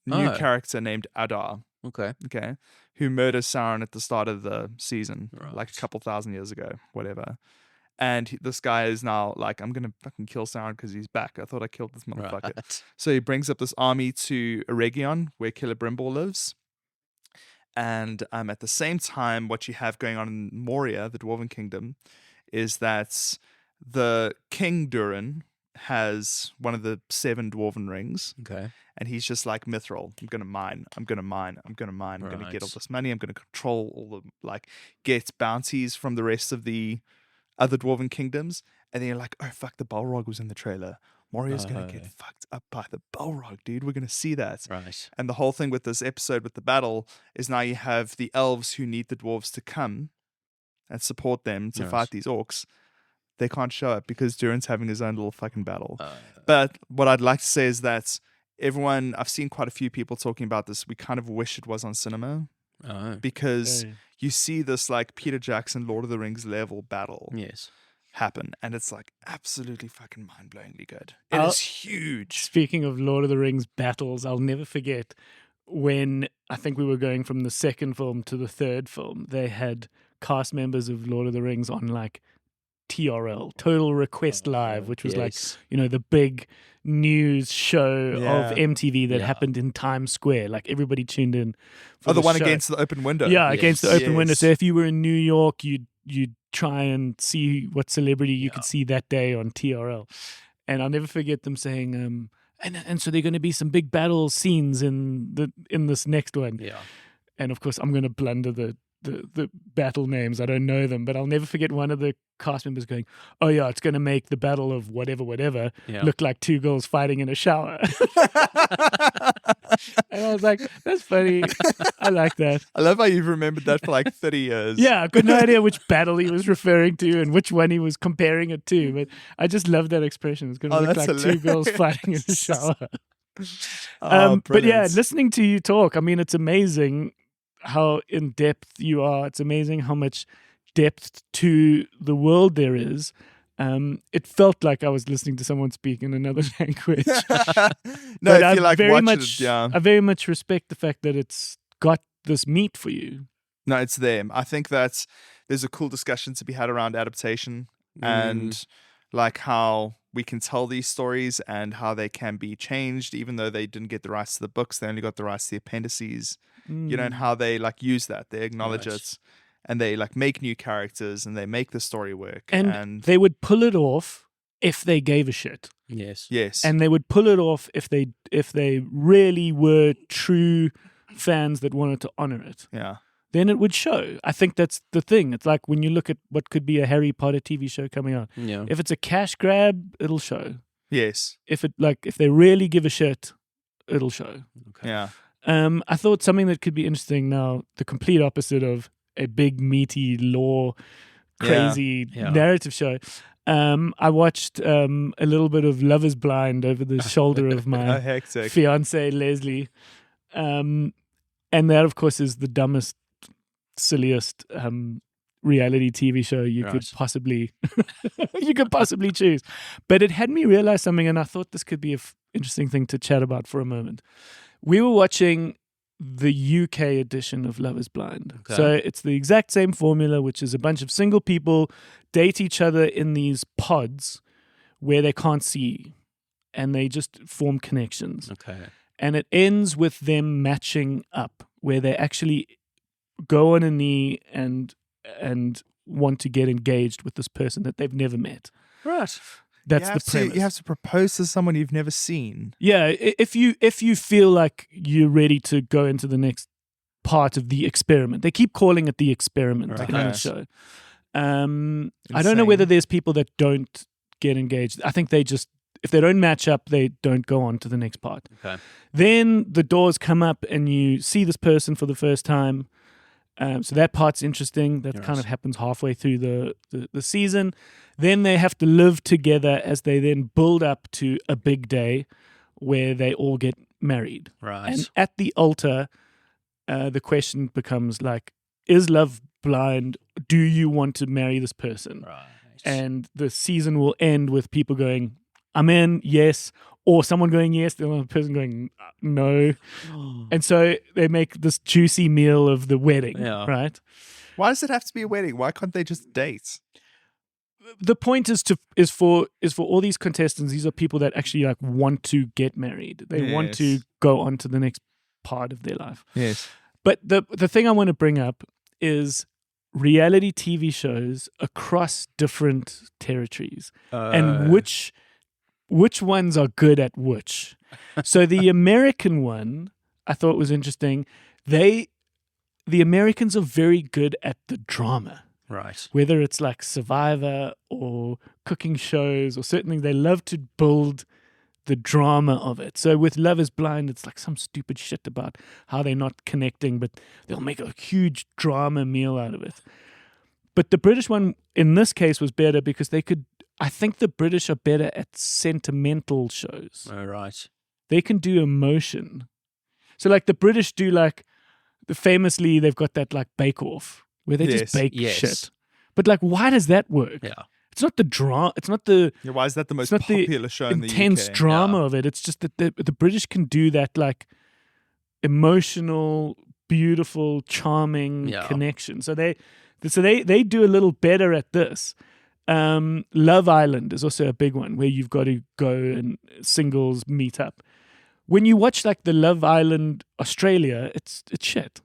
Speaker 4: New character named Adar. Okay. Who murders Sauron at the start of the season, like a couple thousand years ago, whatever. And this guy is now like, I'm going to fucking kill Sauron because he's back. I thought I killed this motherfucker. Right. So he brings up this army to Eregion, where Celebrimbor lives. And at the same time, what you have going on in Moria, the Dwarven Kingdom, is that the King Durin has one of the 7 dwarven rings.
Speaker 3: Okay.
Speaker 4: And he's just like Mithril. I'm going to mine. I'm going to get all this money. I'm going to control all the, like, get bounties from the rest of the other dwarven kingdoms. And then you're like, oh, fuck, the Balrog was in the trailer. Moria's going to get fucked up by the Balrog, dude. We're going to see that.
Speaker 3: Right.
Speaker 4: And the whole thing with this episode with the battle is now you have the elves who need the dwarves to come and support them to fight these orcs. They can't show up because Durin's having his own little fucking battle. But what I'd like to say is that everyone, I've seen quite a few people talking about this. We kind of wish it was on cinema because you see this like Peter Jackson, Lord of the Rings level battle.
Speaker 3: Yes.
Speaker 4: happen, and it's like absolutely fucking mind-blowingly good. It is huge.
Speaker 1: Speaking of Lord of the Rings battles, I'll never forget when I think we were going from the second film to the third film, they had cast members of Lord of the Rings on like TRL, Total Request Live, which was like, the big news show of MTV that happened in Times Square. Like everybody tuned in.
Speaker 4: The one against the open window.
Speaker 1: Yeah, against the open window. So if you were in New York, you'd try and see what celebrity you could see that day on TRL. And I'll never forget them saying, and so there are going to be some big battle scenes in this next one. Yeah. And of course, I'm going to blunder the battle names. I don't know them, but I'll never forget one of the cast members going, "Oh yeah, it's going to make the battle of whatever look like two girls fighting in a shower." And I was like, "That's funny. I like that."
Speaker 4: I love how you've remembered that for like 30 years.
Speaker 1: Yeah, I got no idea which battle he was referring to and which one he was comparing it to, but I just love that expression. It's going to look like
Speaker 4: hilarious.
Speaker 1: two girls fighting in a shower. But yeah, listening to you talk, I mean, it's amazing how in depth you are. It's amazing how much depth to the world there is. It felt like I was listening to someone speak in another language.
Speaker 4: No, if you like watching it,
Speaker 1: I very much respect the fact that it's got this meat for you.
Speaker 4: No, it's there. I think that there's a cool discussion to be had around adaptation and like how we can tell these stories and how they can be changed, even though they didn't get the rights to the books. They only got the rights to the appendices. And how they like use that, they acknowledge it, and they like make new characters and they make the story work.
Speaker 1: And they would pull it off if they gave a shit.
Speaker 3: Yes.
Speaker 1: And they would pull it off if they really were true fans that wanted to honor it.
Speaker 4: Yeah.
Speaker 1: Then it would show. I think that's the thing. It's like when you look at what could be a Harry Potter TV show coming out.
Speaker 3: Yeah.
Speaker 1: If it's a cash grab, it'll show.
Speaker 4: Yes.
Speaker 1: If they really give a shit, it'll show.
Speaker 4: Okay. Yeah.
Speaker 1: I thought something that could be interesting now, the complete opposite of a big, meaty, lore, crazy narrative show. I watched a little bit of Love is Blind over the shoulder of my fiance, Leslie. And that, of course, is the dumbest, silliest reality TV show you could possibly choose. But it had me realize something, and I thought this could be an interesting thing to chat about for a moment. We were watching the UK edition of Love is Blind. Okay. So it's the exact same formula, which is a bunch of single people date each other in these pods where they can't see, and they just form connections.
Speaker 3: Okay.
Speaker 1: And it ends with them matching up, where they actually go on a knee and want to get engaged with this person that they've never met.
Speaker 3: Right.
Speaker 1: That's the premise.
Speaker 4: You have to propose to someone you've never seen.
Speaker 1: Yeah, if you feel like you're ready to go into the next part of the experiment. They keep calling it the experiment in the show. I don't know whether there's people that don't get engaged. I think they just, if they don't match up, they don't go on to the next part.
Speaker 3: Okay.
Speaker 1: Then the doors come up and you see this person for the first time. So that part's interesting. That kind of happens halfway through the season. Then they have to live together as they then build up to a big day where they all get married.
Speaker 3: Right.
Speaker 1: And at the altar, the question becomes like, is love blind? Do you want to marry this person?
Speaker 3: Right.
Speaker 1: And the season will end with people going, I'm in, yes. Or someone going yes, the other person going no. And so they make this juicy meal of the wedding, right?
Speaker 4: Why does it have to be a wedding? Why can't they just date?
Speaker 1: The point is for all these contestants. These are people that actually like want to get married. They want to go on to the next part of their life.
Speaker 4: Yes.
Speaker 1: But the thing I want to bring up is reality TV shows across different territories and which ones are good at which. So the American one I thought was interesting. The Americans are very good at the drama.
Speaker 3: Right.
Speaker 1: Whether it's like Survivor or cooking shows or certain things, they love to build the drama of it. So with Love is Blind, it's like some stupid shit about how they're not connecting, but they'll make a huge drama meal out of it. But the British one in this case was better because I think the British are better at sentimental shows.
Speaker 3: Oh, right.
Speaker 1: They can do emotion. So like the British do like, famously they've got that like Bake Off where they just bake shit. But like, why does that work?
Speaker 3: Yeah.
Speaker 1: It's not the drama. It's not the
Speaker 4: Yeah, why is that the most
Speaker 1: not the
Speaker 4: popular show in the
Speaker 1: intense
Speaker 4: UK?
Speaker 1: drama of it. It's just that the British can do that like emotional, beautiful, charming connection. So they do a little better at this. Love Island is also a big one where you've got to go and singles meet up. When you watch like the Love Island Australia, it's shit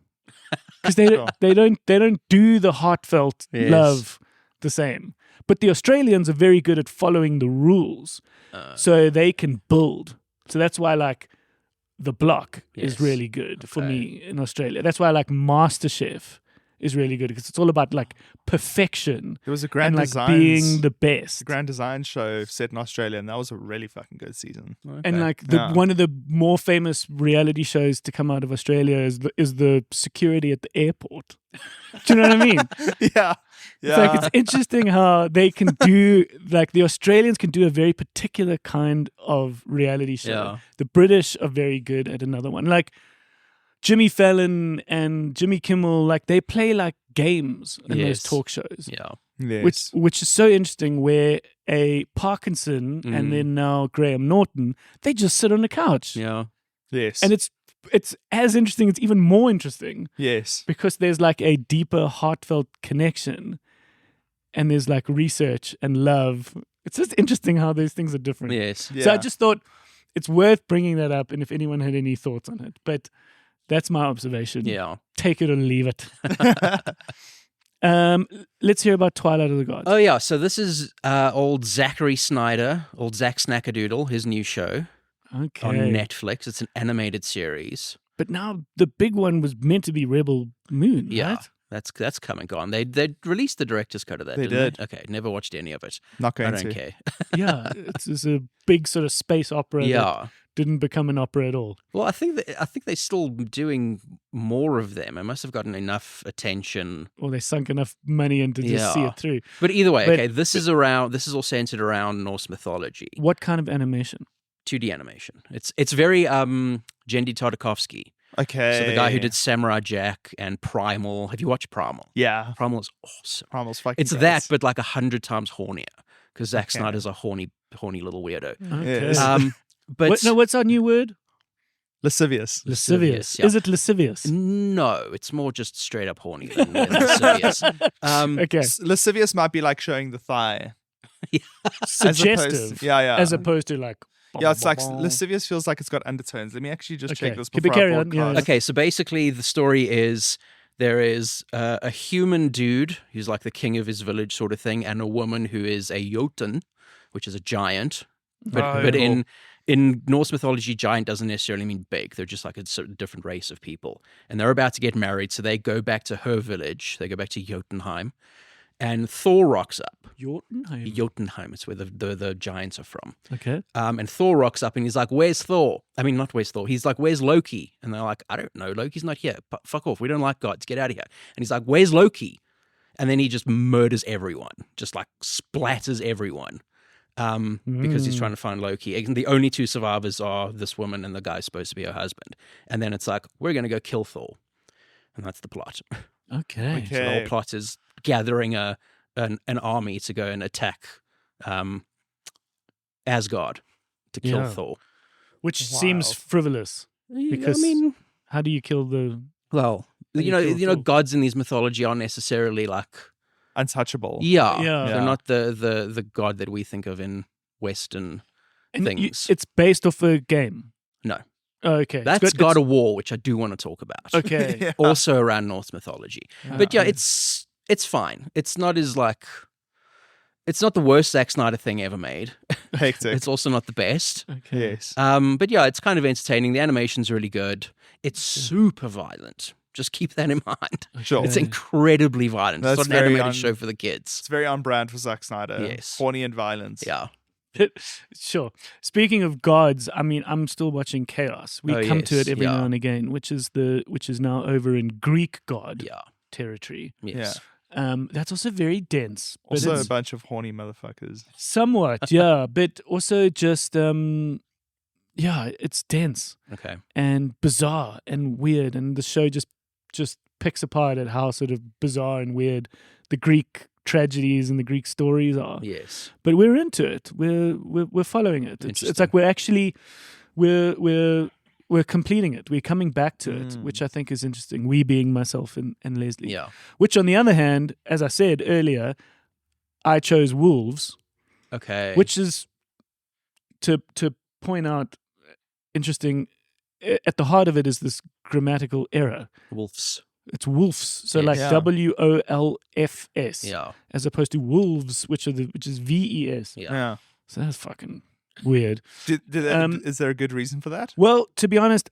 Speaker 1: because they don't do the heartfelt love the same. But the Australians are very good at following the rules, so they can build. So that's why like The Block is really good for me in Australia. That's why I like MasterChef is really good because it's all about like perfection.
Speaker 4: There was a Grand
Speaker 1: and like
Speaker 4: Designs,
Speaker 1: being the best.
Speaker 4: Grand Design show set in Australia, and that was a really fucking good season.
Speaker 3: Okay.
Speaker 1: And like one of the more famous reality shows to come out of Australia is the security at the airport. Do you know what I mean?
Speaker 4: Yeah.
Speaker 1: It's like it's interesting how they can do like the Australians can do a very particular kind of reality show.
Speaker 3: Yeah.
Speaker 1: The British are very good at another one. Like Jimmy Fallon and Jimmy Kimmel, like they play like games in those talk shows.
Speaker 3: Yeah.
Speaker 4: Yes.
Speaker 1: Which is so interesting where a Parkinson and then now Graham Norton, they just sit on the couch.
Speaker 3: Yeah.
Speaker 4: Yes.
Speaker 1: And it's as interesting, it's even more interesting
Speaker 4: yes.
Speaker 1: because there's like a deeper heartfelt connection and there's like research and love. It's just interesting how those things are different.
Speaker 3: Yes.
Speaker 4: Yeah.
Speaker 1: So I just thought it's worth bringing that up and if anyone had any thoughts on it. But that's my observation.
Speaker 3: Yeah.
Speaker 1: Take it or leave it. Let's hear about Twilight of the Gods.
Speaker 3: Oh, yeah. So this is old Zachary Snyder, old Zach Snackadoodle, his new show
Speaker 1: Okay.
Speaker 3: on Netflix. It's an animated series.
Speaker 1: But now the big one was meant to be Rebel Moon,
Speaker 3: Yeah.
Speaker 1: right?
Speaker 3: That's come and gone. They released the director's cut of that,
Speaker 4: They
Speaker 3: didn't
Speaker 4: did.
Speaker 3: they? Okay, never watched any of it.
Speaker 4: Not
Speaker 3: I
Speaker 4: going
Speaker 3: don't
Speaker 4: to.
Speaker 3: care.
Speaker 1: Yeah. It's a big sort of space opera that
Speaker 3: Yeah.
Speaker 1: didn't become an opera at all.
Speaker 3: Well, I think they're still doing more of them. It must have gotten enough attention.
Speaker 1: Or they sunk enough money in to just see
Speaker 3: Yeah.
Speaker 1: it through.
Speaker 3: But either way,
Speaker 1: But-
Speaker 3: okay, this is all centered around Norse mythology.
Speaker 1: What kind of animation?
Speaker 3: 2D animation. It's very Jendi Tartakovsky.
Speaker 4: Okay.
Speaker 3: So the guy who did Samurai Jack and Primal. Have you watched Primal?
Speaker 4: Yeah.
Speaker 3: Primal is awesome.
Speaker 4: Primal's fucking
Speaker 3: It's
Speaker 4: great.
Speaker 3: that, but like 100 times hornier because Zack
Speaker 4: Okay.
Speaker 3: Snyder's a horny little weirdo.
Speaker 1: Okay.
Speaker 4: Yes.
Speaker 3: But
Speaker 1: What's our new word?
Speaker 4: Lascivious.
Speaker 1: Lascivious.
Speaker 3: yeah.
Speaker 1: Is it lascivious?
Speaker 3: no, it's more just straight up horny than lascivious.
Speaker 1: Okay.
Speaker 4: Lascivious might be like showing the thigh.
Speaker 1: Suggestive.
Speaker 4: Yeah.
Speaker 1: As opposed to like.
Speaker 4: Yeah, it's like lascivious feels like it's got undertones. Let me actually just
Speaker 1: Okay.
Speaker 4: check this
Speaker 1: Keep
Speaker 4: before
Speaker 1: it carry
Speaker 4: I
Speaker 1: on, yeah,
Speaker 4: broadcast.
Speaker 3: Okay, so basically the story is there is a human dude who's like the king of his village sort of thing, and a woman who is a Jotun, which is a giant. But
Speaker 4: cool.
Speaker 3: in Norse mythology, giant doesn't necessarily mean big. They're just like a sort of different race of people. And they're about to get married, so they go back to her village. They go back to Jotunheim. And Thor rocks up.
Speaker 1: Jotunheim.
Speaker 3: Jotunheim, it's where the giants are from.
Speaker 1: Okay.
Speaker 3: And Thor rocks up and he's like, where's Thor? I mean, not where's Thor. He's like, where's Loki? And they're like, I don't know. Loki's not here. Fuck off. We don't like gods. Get out of here. And he's like, where's Loki? And then he just murders everyone. Just like splatters everyone. Because he's trying to find Loki. And the only two survivors are this woman and the guy's supposed to be her husband. And then it's like, we're going to go kill Thor. And that's the plot.
Speaker 1: Okay.
Speaker 3: So the whole plot is gathering an army to go and attack Asgard to kill
Speaker 1: Yeah.
Speaker 3: Thor.
Speaker 1: Which seems frivolous. Because
Speaker 3: I mean,
Speaker 1: how do you kill the?
Speaker 3: well,
Speaker 1: How do
Speaker 3: you
Speaker 1: you kill
Speaker 3: know,
Speaker 1: Thor?
Speaker 3: gods in these mythology aren't necessarily like
Speaker 4: Untouchable.
Speaker 1: Yeah.
Speaker 3: they're not the god that we think of in Western
Speaker 1: And
Speaker 3: things.
Speaker 1: it's based off a game.
Speaker 3: No.
Speaker 1: Okay.
Speaker 3: That's God of War, which I do want to talk about.
Speaker 1: Okay.
Speaker 4: Yeah.
Speaker 3: Also around Norse mythology. But yeah, it's fine. It's not as like it's not the worst Zack Snyder thing ever made.
Speaker 4: Hectic.
Speaker 3: It's also not the best.
Speaker 1: Okay.
Speaker 4: Yes.
Speaker 3: But yeah, it's kind of entertaining. The animation's really good. It's super violent. Just keep that in mind.
Speaker 4: Sure.
Speaker 3: It's incredibly violent.
Speaker 4: That's
Speaker 3: it's not an
Speaker 4: very
Speaker 3: animated show for the kids.
Speaker 4: It's very on brand for Zack Snyder.
Speaker 3: Yes.
Speaker 4: Horny and violence.
Speaker 3: Yeah.
Speaker 1: Sure. Speaking of gods, I mean, I'm still watching Chaos. We
Speaker 3: Oh,
Speaker 1: come to
Speaker 3: yes,
Speaker 1: it every
Speaker 3: yeah.
Speaker 1: now and again, which is now over in Greek god
Speaker 3: Yeah.
Speaker 1: territory.
Speaker 3: Yes.
Speaker 1: That's also very dense. But
Speaker 4: Also a
Speaker 1: it's
Speaker 4: bunch of horny motherfuckers.
Speaker 1: somewhat, yeah, but also just it's dense
Speaker 3: Okay.
Speaker 1: and bizarre and weird, and the show just picks apart at how sort of bizarre and weird the Greek tragedies and the Greek stories are.
Speaker 3: Yes.
Speaker 1: But we're into it. We're following it. It's like we're completing it. We're coming back to it, which I think is interesting. We being myself and Leslie.
Speaker 3: Yeah.
Speaker 1: Which on the other hand, as I said earlier, I chose Wolves,
Speaker 3: Okay.
Speaker 1: which is to point out interesting. At the heart of it is this grammatical error.
Speaker 3: Wolves.
Speaker 1: It's wolves, so like
Speaker 4: Yeah.
Speaker 1: WOLFS,
Speaker 3: Yeah.
Speaker 1: as opposed to wolves, which is VES.
Speaker 3: Yeah.
Speaker 4: Yeah.
Speaker 1: So that's fucking weird.
Speaker 4: Is there a good reason for that?
Speaker 1: Well, to be honest,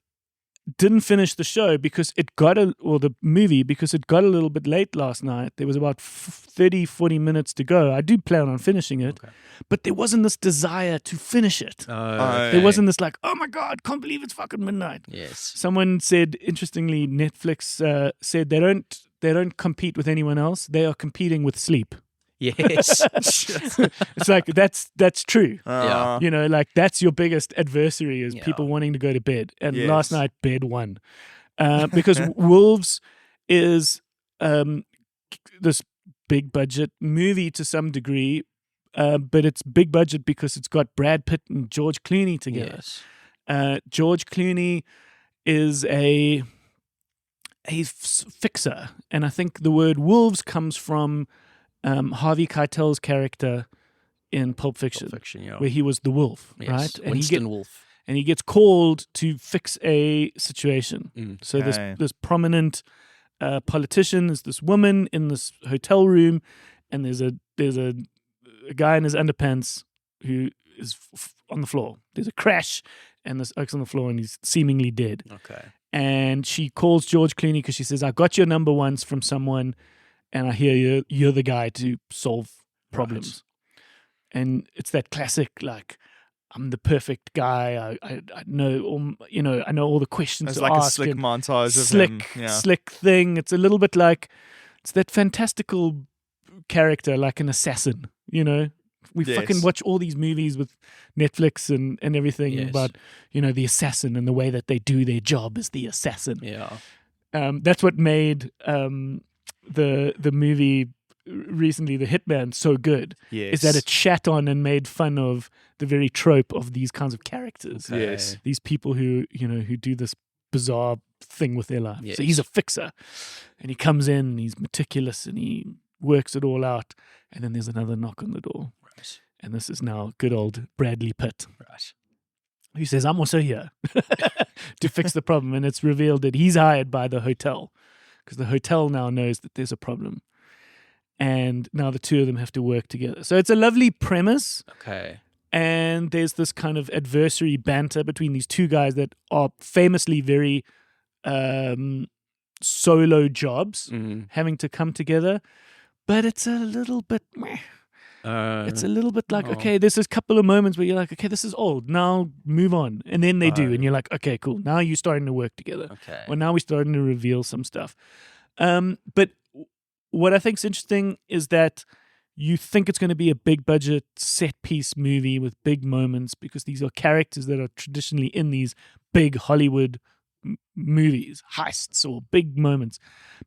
Speaker 1: didn't finish the show because it got the movie because it got a little bit late last night. There was about 30-40 minutes to go. I do plan on finishing it, but there wasn't this desire to finish it. There wasn't this like, oh my God, can't believe it's fucking midnight.
Speaker 3: Yes.
Speaker 1: Someone said, interestingly, Netflix said they don't compete with anyone else. They are competing with sleep.
Speaker 3: Yes.
Speaker 1: It's like that's true.
Speaker 3: Yeah.
Speaker 1: You know, like that's your biggest adversary is people wanting to go to bed. And
Speaker 4: Yes.
Speaker 1: last night, bed won. Because Wolves is this big budget movie to some degree, but it's big budget because it's got Brad Pitt and George Clooney together.
Speaker 3: Yes.
Speaker 1: George Clooney is a fixer. And I think the word wolves comes from Harvey Keitel's character in Pulp Fiction,
Speaker 3: Yeah.
Speaker 1: where he was the wolf,
Speaker 3: Yes.
Speaker 1: right?
Speaker 3: Winston Wolf.
Speaker 1: And he gets called to fix a situation. So
Speaker 4: Okay.
Speaker 1: this prominent politician is this woman in this hotel room, and there's a guy in his underpants who is on the floor. There's a crash, and this oak's on the floor, and he's seemingly dead.
Speaker 3: Okay.
Speaker 1: And she calls George Clooney because she says, "I got your number once from someone, and I hear you're the guy to solve problems." And it's that classic, like, I'm the perfect guy. I know all, I know all the questions
Speaker 4: It's
Speaker 1: to
Speaker 4: like a
Speaker 1: ask.
Speaker 4: slick
Speaker 1: and
Speaker 4: montage of him. Yeah.
Speaker 1: slick thing. It's a little bit like, it's that fantastical character, like an assassin, We
Speaker 4: Yes.
Speaker 1: fucking watch all these movies with Netflix and everything
Speaker 3: Yes.
Speaker 1: about, the assassin and the way that they do their job as the assassin.
Speaker 3: Yeah.
Speaker 1: That's what made the movie recently, The Hitman, so good.
Speaker 4: Yes.
Speaker 1: Is that it shat on and made fun of the very trope of these kinds of characters.
Speaker 3: Okay.
Speaker 4: Yes.
Speaker 1: These people who do this bizarre thing with their life.
Speaker 3: Yes.
Speaker 1: So he's a fixer, and he comes in and he's meticulous and he works it all out. And then there's another knock on the door.
Speaker 3: Right.
Speaker 1: And this is now good old Bradley Pitt,
Speaker 3: Right.
Speaker 1: who says, "I'm also here to fix the problem." And it's revealed that he's hired by the hotel because the hotel now knows that there's a problem. And now the two of them have to work together. So it's a lovely premise.
Speaker 3: Okay.
Speaker 1: And there's this kind of adversary banter between these two guys that are famously very solo jobs, having to come together. But it's a little bit meh. It's a little bit like, okay, there's this couple of moments where you're like, okay, this is old. Now move on. And then they do. And you're like, okay, cool. Now you're starting to work together.
Speaker 3: Okay.
Speaker 1: Well, now we're starting to reveal some stuff. But what I think is interesting is that you think it's going to be a big budget set piece movie with big moments because these are characters that are traditionally in these big Hollywood movies, heists or big moments.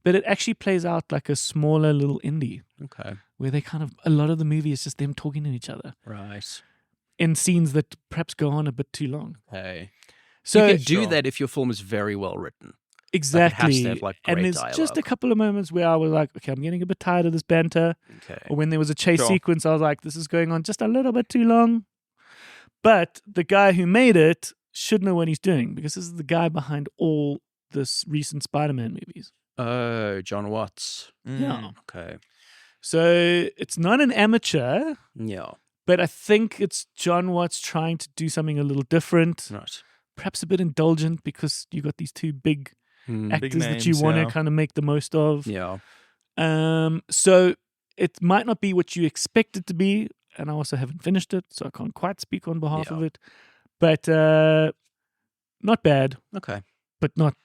Speaker 1: But it actually plays out like a smaller little indie
Speaker 3: Okay.
Speaker 1: where they a lot of the movie is just them talking to each other
Speaker 3: Right.
Speaker 1: in scenes that perhaps go on a bit too long.
Speaker 3: Okay.
Speaker 1: So
Speaker 3: you can do that if your film is very well written.
Speaker 1: exactly.
Speaker 3: to have, like,
Speaker 1: and
Speaker 3: great
Speaker 1: there's just a
Speaker 3: dialogue.
Speaker 1: couple of moments where I was like, okay, I'm getting a bit tired of this banter.
Speaker 3: Okay.
Speaker 1: Or when there was a chase
Speaker 4: Sure.
Speaker 1: sequence, I was like, this is going on just a little bit too long. But the guy who made it should know what he's doing because this is the guy behind all this recent Spider-Man movies.
Speaker 3: Oh, John Watts.
Speaker 1: Yeah.
Speaker 3: Okay.
Speaker 1: So it's not an amateur,
Speaker 3: Yeah.
Speaker 1: but I think it's John Watts trying to do something a little different,
Speaker 3: Right.
Speaker 1: perhaps a bit indulgent because you got these two big actors that you
Speaker 4: names,
Speaker 1: want to
Speaker 4: yeah.
Speaker 1: kind of make the most of.
Speaker 3: Yeah.
Speaker 1: So it might not be what you expect it to be, and I also haven't finished it, so I can't quite speak on behalf
Speaker 3: Yeah.
Speaker 1: of it. But not bad,
Speaker 3: Okay.
Speaker 1: but not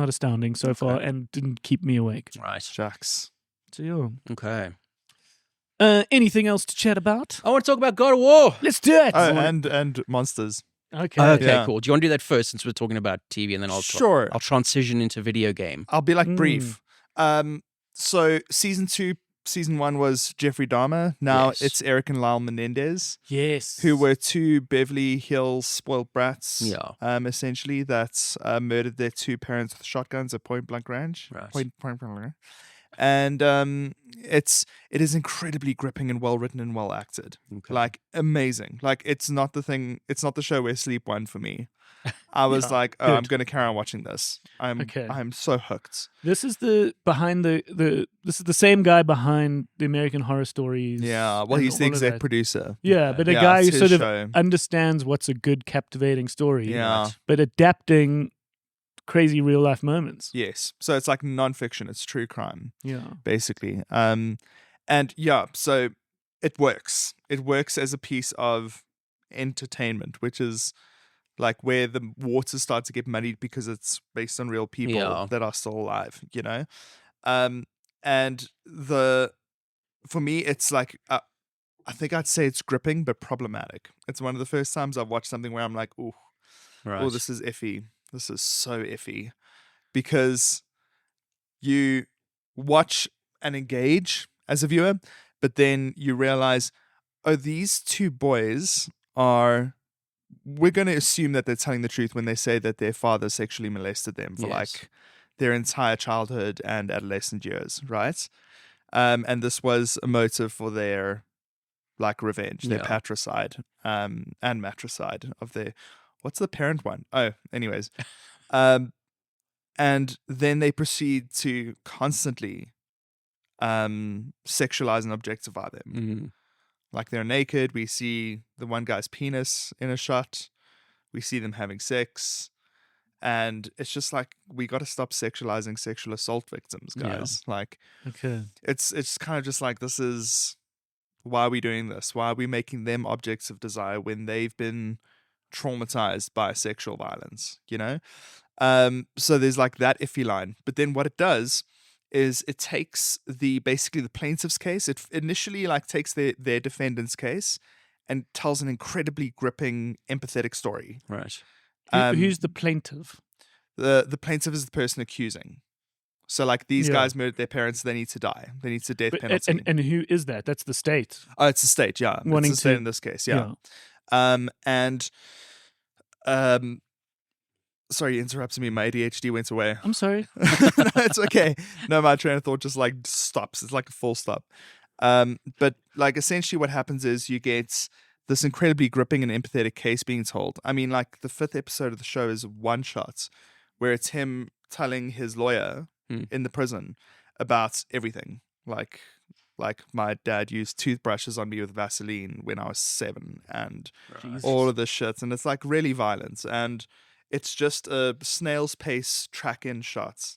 Speaker 1: astounding so far, and didn't keep me awake.
Speaker 3: Right.
Speaker 4: Shucks.
Speaker 1: So yeah.
Speaker 3: Okay.
Speaker 1: Anything else to chat about?
Speaker 3: I want to talk about God of War.
Speaker 1: Let's do it.
Speaker 4: Oh, and monsters.
Speaker 1: Okay.
Speaker 3: Okay,
Speaker 4: Yeah.
Speaker 3: cool. Do you want to do that first since we're talking about TV, and then I'll
Speaker 4: Sure.
Speaker 3: I'll transition into video game.
Speaker 4: I'll be like brief. So season 2 season 1 was Jeffrey Dahmer. Now
Speaker 3: Yes.
Speaker 4: it's Eric and Lyle Menendez,
Speaker 1: Yes.
Speaker 4: who were 2 Beverly Hills spoiled brats,
Speaker 3: Yeah.
Speaker 4: essentially, that murdered their 2 parents with shotguns at point blank range.
Speaker 3: Right.
Speaker 4: Point blank range. And it is incredibly gripping and well written and well acted.
Speaker 3: Okay.
Speaker 4: Like, amazing. Like, it's not the show where sleep won for me. I was like, oh, I'm
Speaker 1: good.
Speaker 4: going to carry on watching this.
Speaker 1: Okay.
Speaker 4: I'm so hooked.
Speaker 1: This is the this is the same guy behind the American Horror Stories.
Speaker 4: Yeah, well,
Speaker 1: and
Speaker 4: he's the
Speaker 1: all of
Speaker 4: exec
Speaker 1: that.
Speaker 4: producer.
Speaker 1: Yeah, but a
Speaker 4: Yeah,
Speaker 1: guy who
Speaker 4: it's
Speaker 1: sort
Speaker 4: his
Speaker 1: of
Speaker 4: show.
Speaker 1: understands what's a good, captivating story.
Speaker 4: Yeah.
Speaker 1: But adapting crazy real life moments.
Speaker 4: Yes. So it's like nonfiction. It's true crime,
Speaker 1: Yeah.
Speaker 4: basically. And yeah, so it works. It works as a piece of entertainment, which is like where the waters start to get muddied because it's based on real people
Speaker 3: Yeah.
Speaker 4: that are still alive, you know? And for me, it's like, I think I'd say it's gripping, but problematic. It's one of the first times I've watched something where I'm like, ooh,
Speaker 3: Right.
Speaker 4: oh, this is iffy. This is so iffy. Because you watch and engage as a viewer, but then you realize, oh, these 2 boys we're going to assume that they're telling the truth when they say that their father sexually molested them for
Speaker 3: Yes.
Speaker 4: like their entire childhood and adolescent years, right? And this was a motive for their like revenge, their
Speaker 3: Yeah.
Speaker 4: patricide, and matricide of their, what's the parent one? Oh, anyways. And then they proceed to constantly sexualize and objectify them.
Speaker 3: Mhm.
Speaker 4: Like, they're naked. We see the one guy's penis in a shot. We see them having sex. And it's just like, we got to stop sexualizing sexual assault victims,
Speaker 3: Yeah.
Speaker 4: guys. Like,
Speaker 1: Okay.
Speaker 4: it's kind of just like, this is, why are we doing this? Why are we making them objects of desire when they've been traumatized by sexual violence, you know? So there's like that iffy line. But then what it does is it takes basically the plaintiff's case. It initially like takes their defendant's case and tells an incredibly gripping, empathetic story.
Speaker 3: Right.
Speaker 1: Who's the plaintiff?
Speaker 4: The plaintiff is the person accusing. So like, these
Speaker 1: Yeah.
Speaker 4: guys murdered their parents. They need to die. They need to death
Speaker 1: But-
Speaker 4: penalty.
Speaker 1: and who is that? That's the state.
Speaker 4: Oh, it's the state. Yeah,
Speaker 1: Wanting
Speaker 4: it's the state
Speaker 1: to-
Speaker 4: in this case. Yeah. Sorry, you interrupted me. My ADHD went away.
Speaker 1: I'm sorry.
Speaker 4: No, it's okay. No, my train of thought just like stops. It's like a full stop. But like, essentially what happens is you get this incredibly gripping and empathetic case being told. I mean, like, the 5th episode of the show is one shot where it's him telling his lawyer in the prison about everything. Like my dad used toothbrushes on me with Vaseline when I was 7 and all of this shit. And it's like really violent. And it's just a snail's pace track-in shot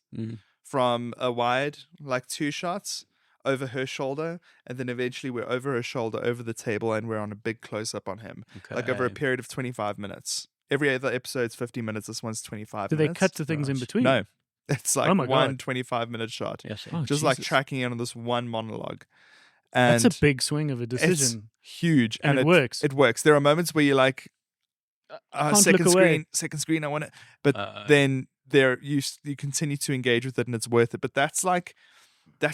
Speaker 4: from a wide, like 2 shots over her shoulder. And then eventually we're over her shoulder, over the table, and we're on a big close-up on him.
Speaker 3: Okay.
Speaker 4: Like over a period of 25 minutes. Every other episode's 50 minutes. This one's 25
Speaker 1: Do they
Speaker 4: minutes.
Speaker 1: cut to things in
Speaker 3: Right.
Speaker 1: between?
Speaker 4: No. It's like
Speaker 1: Oh my
Speaker 4: one
Speaker 1: God.
Speaker 4: 25-minute shot.
Speaker 3: Yes.
Speaker 1: Oh,
Speaker 4: Just like
Speaker 1: Jesus.
Speaker 4: tracking in on this one monologue. And
Speaker 1: That's a big swing of a
Speaker 4: it's
Speaker 1: decision.
Speaker 4: huge.
Speaker 1: And it works.
Speaker 4: It works. There are moments where you're like,
Speaker 1: Can't
Speaker 4: second
Speaker 1: look away.
Speaker 4: screen, I want it. But then you continue to engage with it and it's worth it. But that's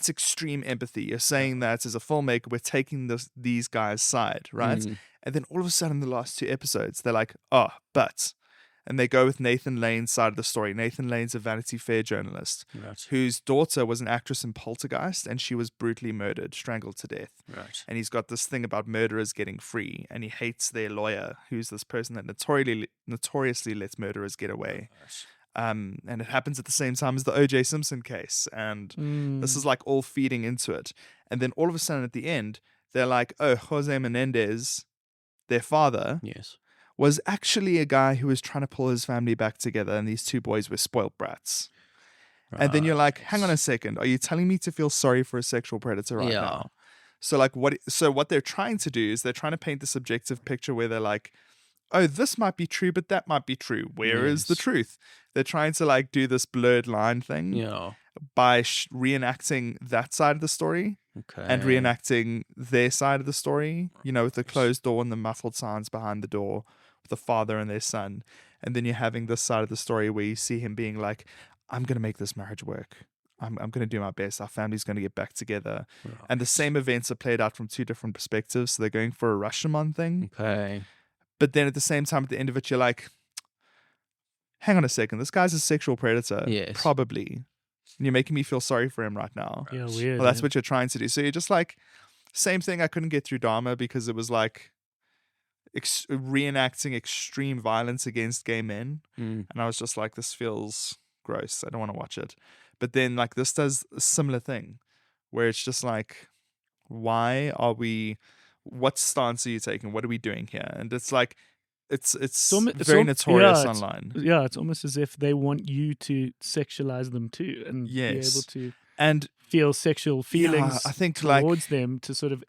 Speaker 4: extreme empathy. You're saying that as a filmmaker, we're taking these guys' side, right? And then all of a sudden, the last 2 episodes, they're like, oh, but. And they go with Nathan Lane's side of the story. Nathan Lane's a Vanity Fair journalist
Speaker 3: Right.
Speaker 4: whose daughter was an actress in Poltergeist, and she was brutally murdered, strangled to death.
Speaker 3: Right.
Speaker 4: And he's got this thing about murderers getting free, and he hates their lawyer, who's this person that notoriously lets murderers get away. And it happens at the same time as the O.J. Simpson case, and this is like all feeding into it. And then all of a sudden at the end, they're like, oh, Jose Menendez, their father,
Speaker 3: Yes.
Speaker 4: was actually a guy who was trying to pull his family back together, and these 2 boys were spoiled brats. And then you're like, hang on a second, are you telling me to feel sorry for a sexual predator right now? So like, what they're trying to do is they're trying to paint the subjective picture where they're like, oh, this might be true, but that might be true. Where is the
Speaker 3: Yes.
Speaker 4: truth? They're trying to like do this blurred line thing
Speaker 3: Yeah.
Speaker 4: by reenacting that side of the story
Speaker 3: Okay.
Speaker 4: and reenacting their side of the story, you know, with the closed door and the muffled sounds behind the door, with the father and their son. And then you're having this side of the story where you see him being like, I'm going to make this marriage work. I'm going to do my best. Our family's going to get back together.
Speaker 3: Right.
Speaker 4: And the same events are played out from two different perspectives. So they're going for a Rashomon thing.
Speaker 3: Okay.
Speaker 4: But then at the same time, at the end of it, you're like, hang on a second. This guy's a sexual predator.
Speaker 3: Yes.
Speaker 4: Probably. And you're making me feel sorry for him right now.
Speaker 1: Yeah, weird.
Speaker 4: Well, that's what you're trying to do. So you're just like, same thing. I couldn't get through Dharma because it was like reenacting extreme violence against gay men.
Speaker 3: Mm.
Speaker 4: And I was just like, this feels gross. I don't want to watch it. But then like this does a similar thing where it's just like, why are we, what stance are you taking? What are we doing here? And it's like, it's very notorious online.
Speaker 1: Yeah, it's almost as if they want you to sexualize them too and be able to
Speaker 4: and
Speaker 1: feel sexual feelings
Speaker 4: I think
Speaker 1: towards them to sort of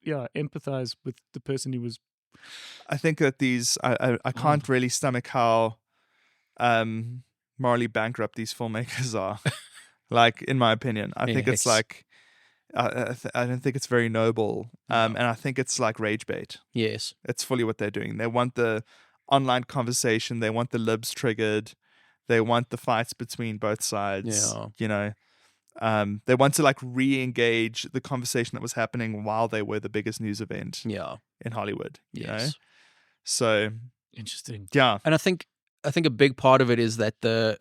Speaker 1: empathize with the person who was.
Speaker 4: I think that these I can't really stomach how morally bankrupt these filmmakers are. Like, in my opinion, I think it's like I don't think it's very noble, and I think it's like rage bait.
Speaker 3: Yes,
Speaker 4: it's fully what they're doing. They want the online conversation. They want the libs triggered. They want the fights between both sides.
Speaker 3: Yeah.
Speaker 4: You know, they want to like re-engage the conversation that was happening while they were the biggest news event.
Speaker 3: Yeah,
Speaker 4: in Hollywood. You know?
Speaker 3: yes.
Speaker 4: So
Speaker 1: Interesting.
Speaker 4: yeah,
Speaker 3: And I think a big part of it is that the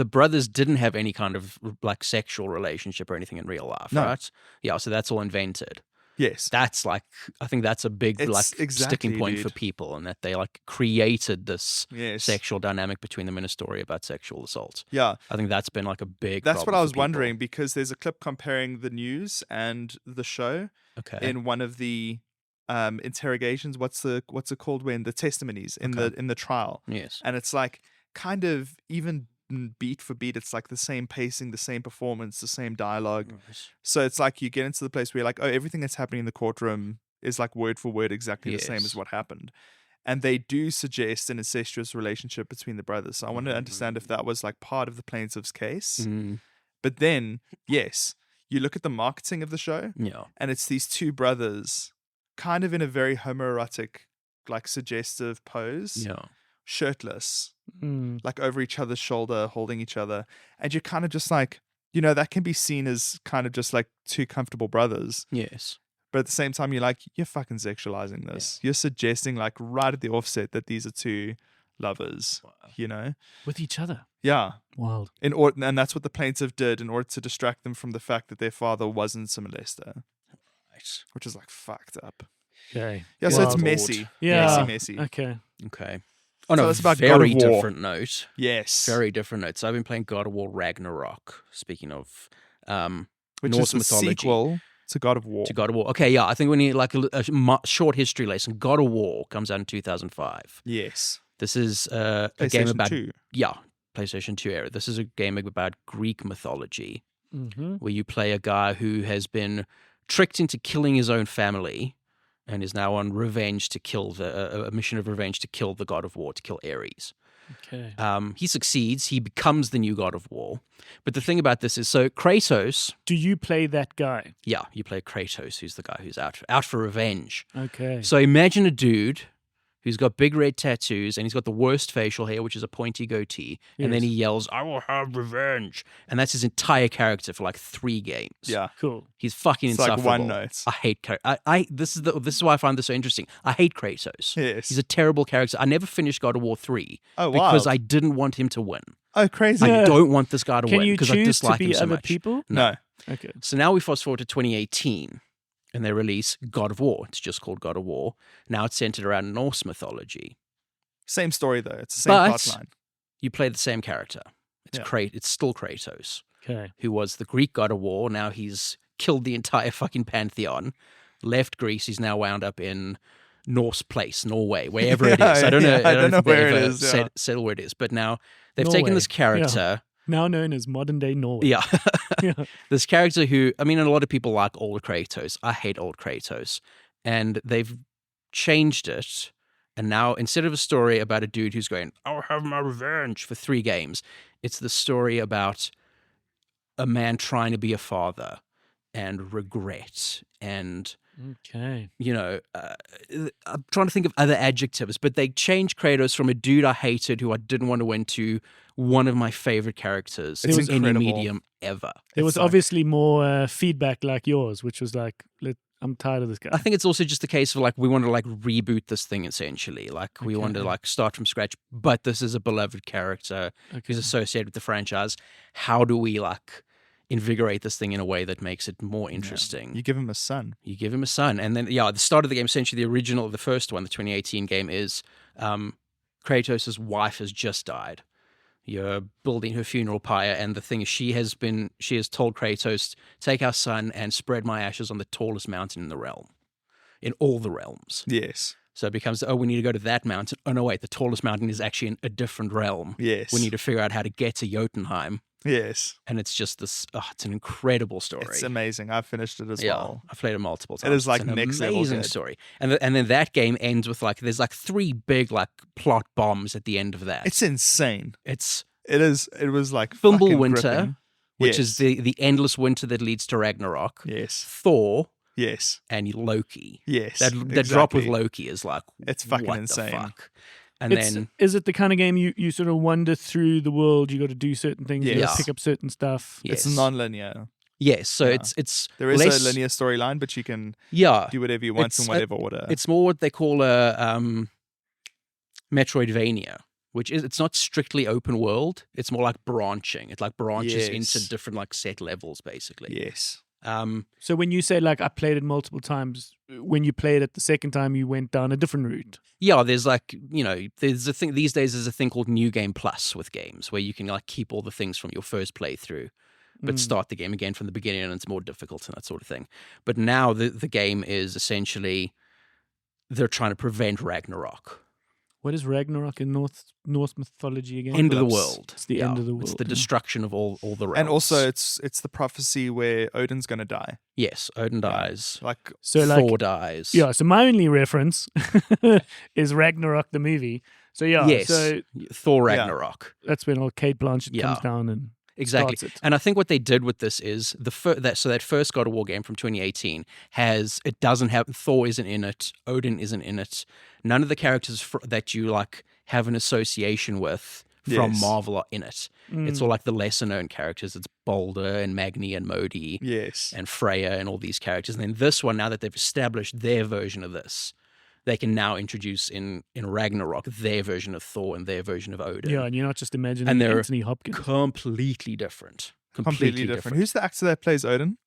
Speaker 3: brothers didn't have any kind of like sexual relationship or anything in real life,
Speaker 4: No.
Speaker 3: right? Yeah, so that's all invented.
Speaker 4: yes,
Speaker 3: That's like, I think that's a big
Speaker 4: It's
Speaker 3: like
Speaker 4: exactly,
Speaker 3: sticking point for
Speaker 4: dude.
Speaker 3: people, and that they like created this
Speaker 4: yes,
Speaker 3: sexual dynamic between them in a story about sexual assault.
Speaker 4: yeah.
Speaker 3: I think that's been like a big.
Speaker 4: That's what
Speaker 3: problem
Speaker 4: I
Speaker 3: for
Speaker 4: was
Speaker 3: people.
Speaker 4: wondering, because there's a clip comparing the news and the show
Speaker 3: Okay.
Speaker 4: in one of the interrogations. What's it called, when the testimonies in the trial,
Speaker 3: Yes.
Speaker 4: and it's like kind of even beat for beat, it's like the same pacing, the same performance, the same dialogue. So it's like you get into the place where you're like, oh, everything that's happening in the courtroom is like word for word exactly the same
Speaker 3: Yes.
Speaker 4: as what happened. And they do suggest an incestuous relationship between the brothers. So I want to understand if that was like part of the plaintiff's case.
Speaker 3: Mm,
Speaker 4: But then, yes, you look at the marketing of the show,
Speaker 3: yeah.
Speaker 4: and it's these two brothers kind of in a very homoerotic, like suggestive pose,
Speaker 3: Yeah.
Speaker 4: shirtless,
Speaker 1: Mm.
Speaker 4: like over each other's shoulder, holding each other. And you're kind of just like, you know, that can be seen as kind of just like two comfortable brothers.
Speaker 3: Yes.
Speaker 4: But at the same time, you're like, you're fucking sexualizing this. You're suggesting like right at the offset that these are two lovers, you know?
Speaker 1: With each other.
Speaker 4: Yeah.
Speaker 1: Wild.
Speaker 4: And that's what the plaintiff did in order to distract them from the fact that their father wasn't a molester,
Speaker 3: Right.
Speaker 4: which is like fucked up.
Speaker 1: Okay.
Speaker 4: Yeah, so it's
Speaker 3: Wild.
Speaker 4: messy.
Speaker 1: Yeah.
Speaker 4: Messy.
Speaker 1: Okay.
Speaker 3: Okay. On
Speaker 4: So
Speaker 3: a
Speaker 4: it's about God of
Speaker 3: very
Speaker 4: War.
Speaker 3: different note.
Speaker 4: Yes.
Speaker 3: Very different note. So I've been playing God of War Ragnarok. Speaking of
Speaker 4: Which
Speaker 3: Norse
Speaker 4: is the
Speaker 3: mythology.
Speaker 4: sequel to God of War.
Speaker 3: To God of War. Okay, yeah. I think we need like a short history lesson. God of War comes out in 2005.
Speaker 4: Yes.
Speaker 3: This is a game
Speaker 4: PlayStation
Speaker 3: about
Speaker 4: 2.
Speaker 3: yeah, PlayStation 2 era. This is a game about Greek mythology,
Speaker 1: Mm-hmm.
Speaker 3: where you play a guy who has been tricked into killing his own family and is now on revenge to kill a mission of revenge to kill the God of War, to kill Ares.
Speaker 1: Okay.
Speaker 3: He succeeds. He becomes the new God of War. But the thing about this is, so Kratos,
Speaker 1: Do you play that guy?
Speaker 3: yeah, you play Kratos, who's the guy who's out for revenge.
Speaker 1: Okay.
Speaker 3: So imagine a dude who's got big red tattoos and he's got the worst facial hair, which is a pointy goatee. And then he yells, "I will have revenge." And that's his entire character for like 3 games.
Speaker 4: Yeah.
Speaker 1: Cool.
Speaker 3: He's fucking
Speaker 4: It's like
Speaker 3: insufferable.
Speaker 4: one note.
Speaker 3: I hate this is why I find this so interesting. I hate Kratos.
Speaker 4: Yes.
Speaker 3: He's a terrible character. I never finished God of War 3
Speaker 4: Oh,
Speaker 3: because
Speaker 4: wild.
Speaker 3: I didn't want him to win.
Speaker 4: Oh, crazy.
Speaker 3: I don't want this guy to
Speaker 1: Can
Speaker 3: win
Speaker 1: you
Speaker 3: because I
Speaker 1: choose to
Speaker 3: dislike him
Speaker 1: be
Speaker 3: so
Speaker 1: other
Speaker 3: much.
Speaker 1: people?
Speaker 4: No.
Speaker 1: Okay.
Speaker 3: So now we fast forward to 2018 and they release God of War. It's just called God of War. Now it's centered around Norse mythology.
Speaker 4: Same story, though. It's the same
Speaker 3: But-
Speaker 4: plot line.
Speaker 3: You play the same character. It's
Speaker 4: Yeah.
Speaker 3: It's still Kratos,
Speaker 1: Okay.
Speaker 3: who was the Greek God of War. Now he's killed the entire fucking pantheon, left Greece. He's now wound up in Norse place, Norway, wherever it is. I don't know.
Speaker 4: Yeah, I don't know
Speaker 3: if they
Speaker 4: where it
Speaker 3: ever
Speaker 4: is, yeah.
Speaker 3: settle where it is. But now they've
Speaker 1: Norway,
Speaker 3: taken this character.
Speaker 1: Now known as modern day Norway.
Speaker 3: Yeah.
Speaker 1: Yeah.
Speaker 3: This character who, I mean, a lot of people like old Kratos. I hate old Kratos. And they've changed it. And now, instead of a story about a dude who's going, "I'll have my revenge" for 3 games, it's the story about a man trying to be a father and regret and
Speaker 1: Okay.
Speaker 3: I'm trying to think of other adjectives, but they changed Kratos from a dude I hated who I didn't want to win to one of my favorite characters
Speaker 4: It's
Speaker 3: in any
Speaker 4: incredible.
Speaker 3: medium ever.
Speaker 1: There was obviously more feedback like yours, which was like, I'm tired of this guy.
Speaker 3: I think it's also just a case of like we want to like reboot this thing essentially. Like we want to like start from scratch, but this is a beloved character who's associated with the franchise. How do we like invigorate this thing in a way that makes it more interesting?
Speaker 4: You give him a son.
Speaker 3: You give him a son. And then, the start of the game, essentially the first one, the 2018 game is Kratos' wife has just died. You're building her funeral pyre, and the thing is she has told Kratos, take our son and spread my ashes on the tallest mountain in the realm. In all the realms.
Speaker 4: Yes.
Speaker 3: So it becomes, we need to go to that mountain. Oh, no, wait, the tallest mountain is actually in a different realm.
Speaker 4: Yes.
Speaker 3: We need to figure out how to get to Jotunheim.
Speaker 4: Yes.
Speaker 3: And it's just this, it's an incredible story.
Speaker 4: It's amazing. I've finished it as well.
Speaker 3: I've played it multiple times.
Speaker 4: It is like
Speaker 3: it's an
Speaker 4: next level
Speaker 3: amazing
Speaker 4: good.
Speaker 3: story. And then that game ends with like, there's like 3 big like plot bombs at the end of that.
Speaker 4: It's insane.
Speaker 3: It
Speaker 4: was like
Speaker 3: Fimbulwinter,
Speaker 4: gripping.
Speaker 3: which is the endless winter that leads to Ragnarok.
Speaker 4: Yes.
Speaker 3: Thor.
Speaker 4: Yes.
Speaker 3: And Loki.
Speaker 4: Yes.
Speaker 3: That drop with Loki is like,
Speaker 4: it's fucking
Speaker 3: what
Speaker 4: insane.
Speaker 3: The fuck? And
Speaker 1: is it the kind of game you sort of wander through the world? You got to do certain things. You got to pick up certain stuff.
Speaker 3: Yes.
Speaker 4: It's non-linear.
Speaker 3: Yes, so it's
Speaker 4: there is a linear storyline, but you can do whatever you want in whatever order.
Speaker 3: It's more what they call a Metroidvania, which is it's not strictly open world. It's more like branching. It like branches into different like set levels, basically.
Speaker 4: Yes.
Speaker 1: So when you say like I played it multiple times, when you played it the second time, you went down a different route.
Speaker 3: Yeah, there's like there's a thing these days. There's a thing called New Game Plus with games where you can like keep all the things from your first playthrough, but start the game again from the beginning, and it's more difficult and that sort of thing. But now the game is essentially they're trying to prevent Ragnarok.
Speaker 1: What is Ragnarok in Norse mythology again?
Speaker 3: End of the world.
Speaker 1: It's the end of the world.
Speaker 3: It's the destruction of all the realms.
Speaker 4: And also, it's the prophecy where Odin's going to die.
Speaker 3: Yes, Odin dies.
Speaker 4: Thor
Speaker 3: dies.
Speaker 1: Yeah. So my only reference is Ragnarok the movie. So so
Speaker 3: Thor Ragnarok.
Speaker 1: That's when old Kate Blanchett comes down and
Speaker 3: exactly.
Speaker 1: starts it.
Speaker 3: And I think what they did with this is that first God of War game from 2018 doesn't have Thor isn't in it, Odin isn't in it. None of the characters that you like have an association with from Marvel are in it. It's all like the lesser known characters. It's Balder and Magni and Modi, and Freya and all these characters. And then this one, now that they've established their version of this, they can now introduce in Ragnarok their version of Thor and their version of Odin.
Speaker 1: Yeah, and you're not just imagining
Speaker 3: and they're
Speaker 1: Anthony Hopkins.
Speaker 3: Completely different.
Speaker 4: Completely different. Who's the actor that plays Odin?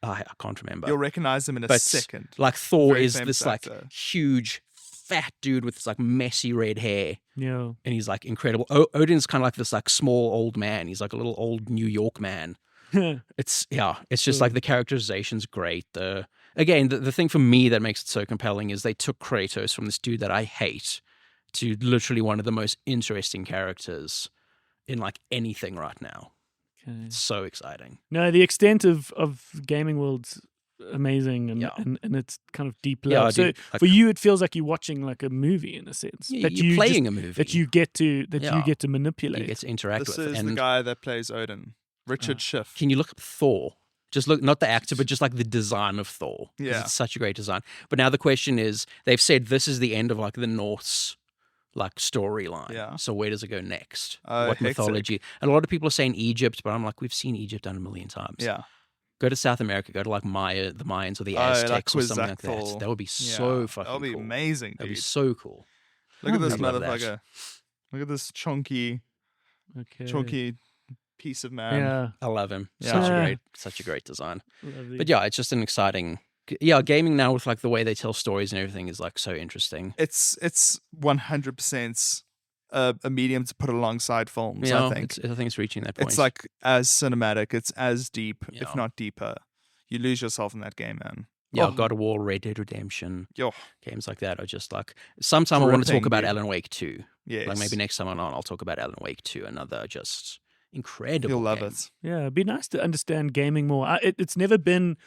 Speaker 3: I can't remember.
Speaker 4: You'll recognize him in a second.
Speaker 3: Like Thor
Speaker 4: Very
Speaker 3: is
Speaker 4: famous
Speaker 3: this like
Speaker 4: actor.
Speaker 3: huge fat dude with this like messy red hair.
Speaker 1: Yeah.
Speaker 3: And he's like incredible. Odin's kind of like this like small old man. He's like a little old New York man. It's just like the characterization's great. The thing for me that makes it so compelling is they took Kratos from this dude that I hate to literally one of the most interesting characters in like anything right now.
Speaker 1: Okay.
Speaker 3: It's so exciting.
Speaker 1: No, the extent of gaming world's amazing and it's kind of deep love. So for you, it feels like you're watching like a movie in a sense.
Speaker 3: You're playing a movie
Speaker 1: that you get to manipulate.
Speaker 3: You get to interact with.
Speaker 4: This is the guy that plays Odin, Richard Schiff.
Speaker 3: Can you look up Thor? Just look, not the actor, but just like the design of Thor.
Speaker 4: Yeah.
Speaker 3: It's such a great design. But now the question is, they've said this is the end of like the Norse like storyline.
Speaker 4: Yeah.
Speaker 3: So where does it go next?
Speaker 4: What
Speaker 3: What mythology? And a lot of people are saying Egypt, but I'm like, we've seen Egypt done a million times.
Speaker 4: Yeah.
Speaker 3: Go to South America, go to like the Mayans or the Aztecs or something like that.
Speaker 4: Quetzalcoatl.
Speaker 3: That would be so fucking cool.
Speaker 4: That'll be amazing, dude.
Speaker 3: That'd be so cool.
Speaker 4: Look at this
Speaker 3: I'd love
Speaker 4: motherfucker. Look at this chunky piece of man.
Speaker 1: Yeah.
Speaker 3: I love him.
Speaker 4: Yeah.
Speaker 3: Such a great design.
Speaker 1: Lovely.
Speaker 3: But yeah, it's just an exciting. Yeah, gaming now with like the way they tell stories and everything is like so interesting.
Speaker 4: It's 100% a medium to put alongside films.
Speaker 3: Yeah,
Speaker 4: I think
Speaker 3: it's reaching that point.
Speaker 4: it's like as cinematic. It's as deep,
Speaker 3: Yeah.
Speaker 4: if not deeper. You lose yourself in that game, man.
Speaker 3: Yeah, God of War, Red Dead Redemption,
Speaker 4: Yo.
Speaker 3: games like that are just like. Sometime I want to talk
Speaker 4: Dripping,
Speaker 3: about
Speaker 4: dude.
Speaker 3: Alan Wake 2.
Speaker 4: Yes.
Speaker 3: Like maybe next time I'm on, I'll talk about Alan Wake 2, another just incredible.
Speaker 4: You'll love
Speaker 3: game.
Speaker 4: it.
Speaker 1: Yeah, it'd be nice to understand gaming more. It's never been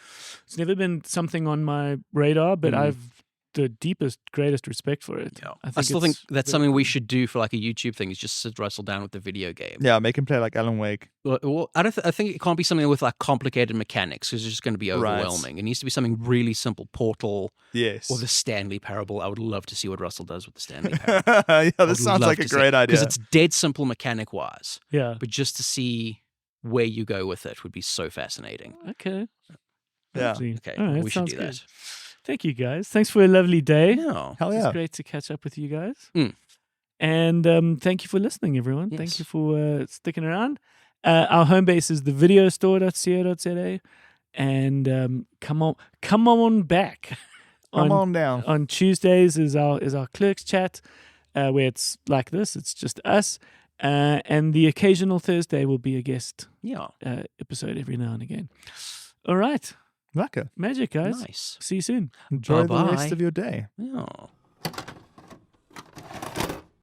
Speaker 1: something on my radar, but I've the deepest, greatest respect for it.
Speaker 3: Yeah.
Speaker 1: I
Speaker 3: I still think
Speaker 1: it's
Speaker 3: that's
Speaker 1: very
Speaker 3: something we
Speaker 1: cool.
Speaker 3: should do for like a YouTube thing, is just sit Russell down with the video game.
Speaker 4: Yeah, make him play like Alan Wake.
Speaker 3: Well, I think it can't be something with like complicated mechanics, because it's just going to be
Speaker 4: Right.
Speaker 3: overwhelming. It needs to be something really simple. Portal
Speaker 4: Yes.
Speaker 3: or the Stanley Parable. I would love to see what Russell does with the Stanley Parable.
Speaker 4: Yeah, this sounds like a great idea.
Speaker 3: Because it's dead simple mechanic wise,
Speaker 1: Yeah.
Speaker 3: but just to see where you go with it would be so fascinating.
Speaker 1: Okay.
Speaker 4: Yeah.
Speaker 1: Lovely.
Speaker 3: Okay,
Speaker 1: All right,
Speaker 3: we should
Speaker 1: sounds
Speaker 3: do
Speaker 1: good.
Speaker 3: that.
Speaker 1: Thank you, guys. Thanks for a lovely day.
Speaker 3: No.
Speaker 4: Hell
Speaker 1: It's
Speaker 4: yeah.
Speaker 1: great to catch up with you guys.
Speaker 3: Mm.
Speaker 1: And thank you for listening, everyone. Thank
Speaker 3: Yes.
Speaker 1: you for sticking around. Our home base is thevideostore.co.za. And come on back.
Speaker 4: Come on down.
Speaker 1: On Tuesdays is our clerks chat, where it's like this. It's just us. And the occasional Thursday will be a guest
Speaker 3: Yeah.
Speaker 1: episode every now and again. All right.
Speaker 4: Lekker.
Speaker 1: Magic, guys.
Speaker 3: Nice.
Speaker 1: See you soon.
Speaker 4: Enjoy the
Speaker 3: Bye-bye.
Speaker 4: rest of your day.
Speaker 3: Yeah.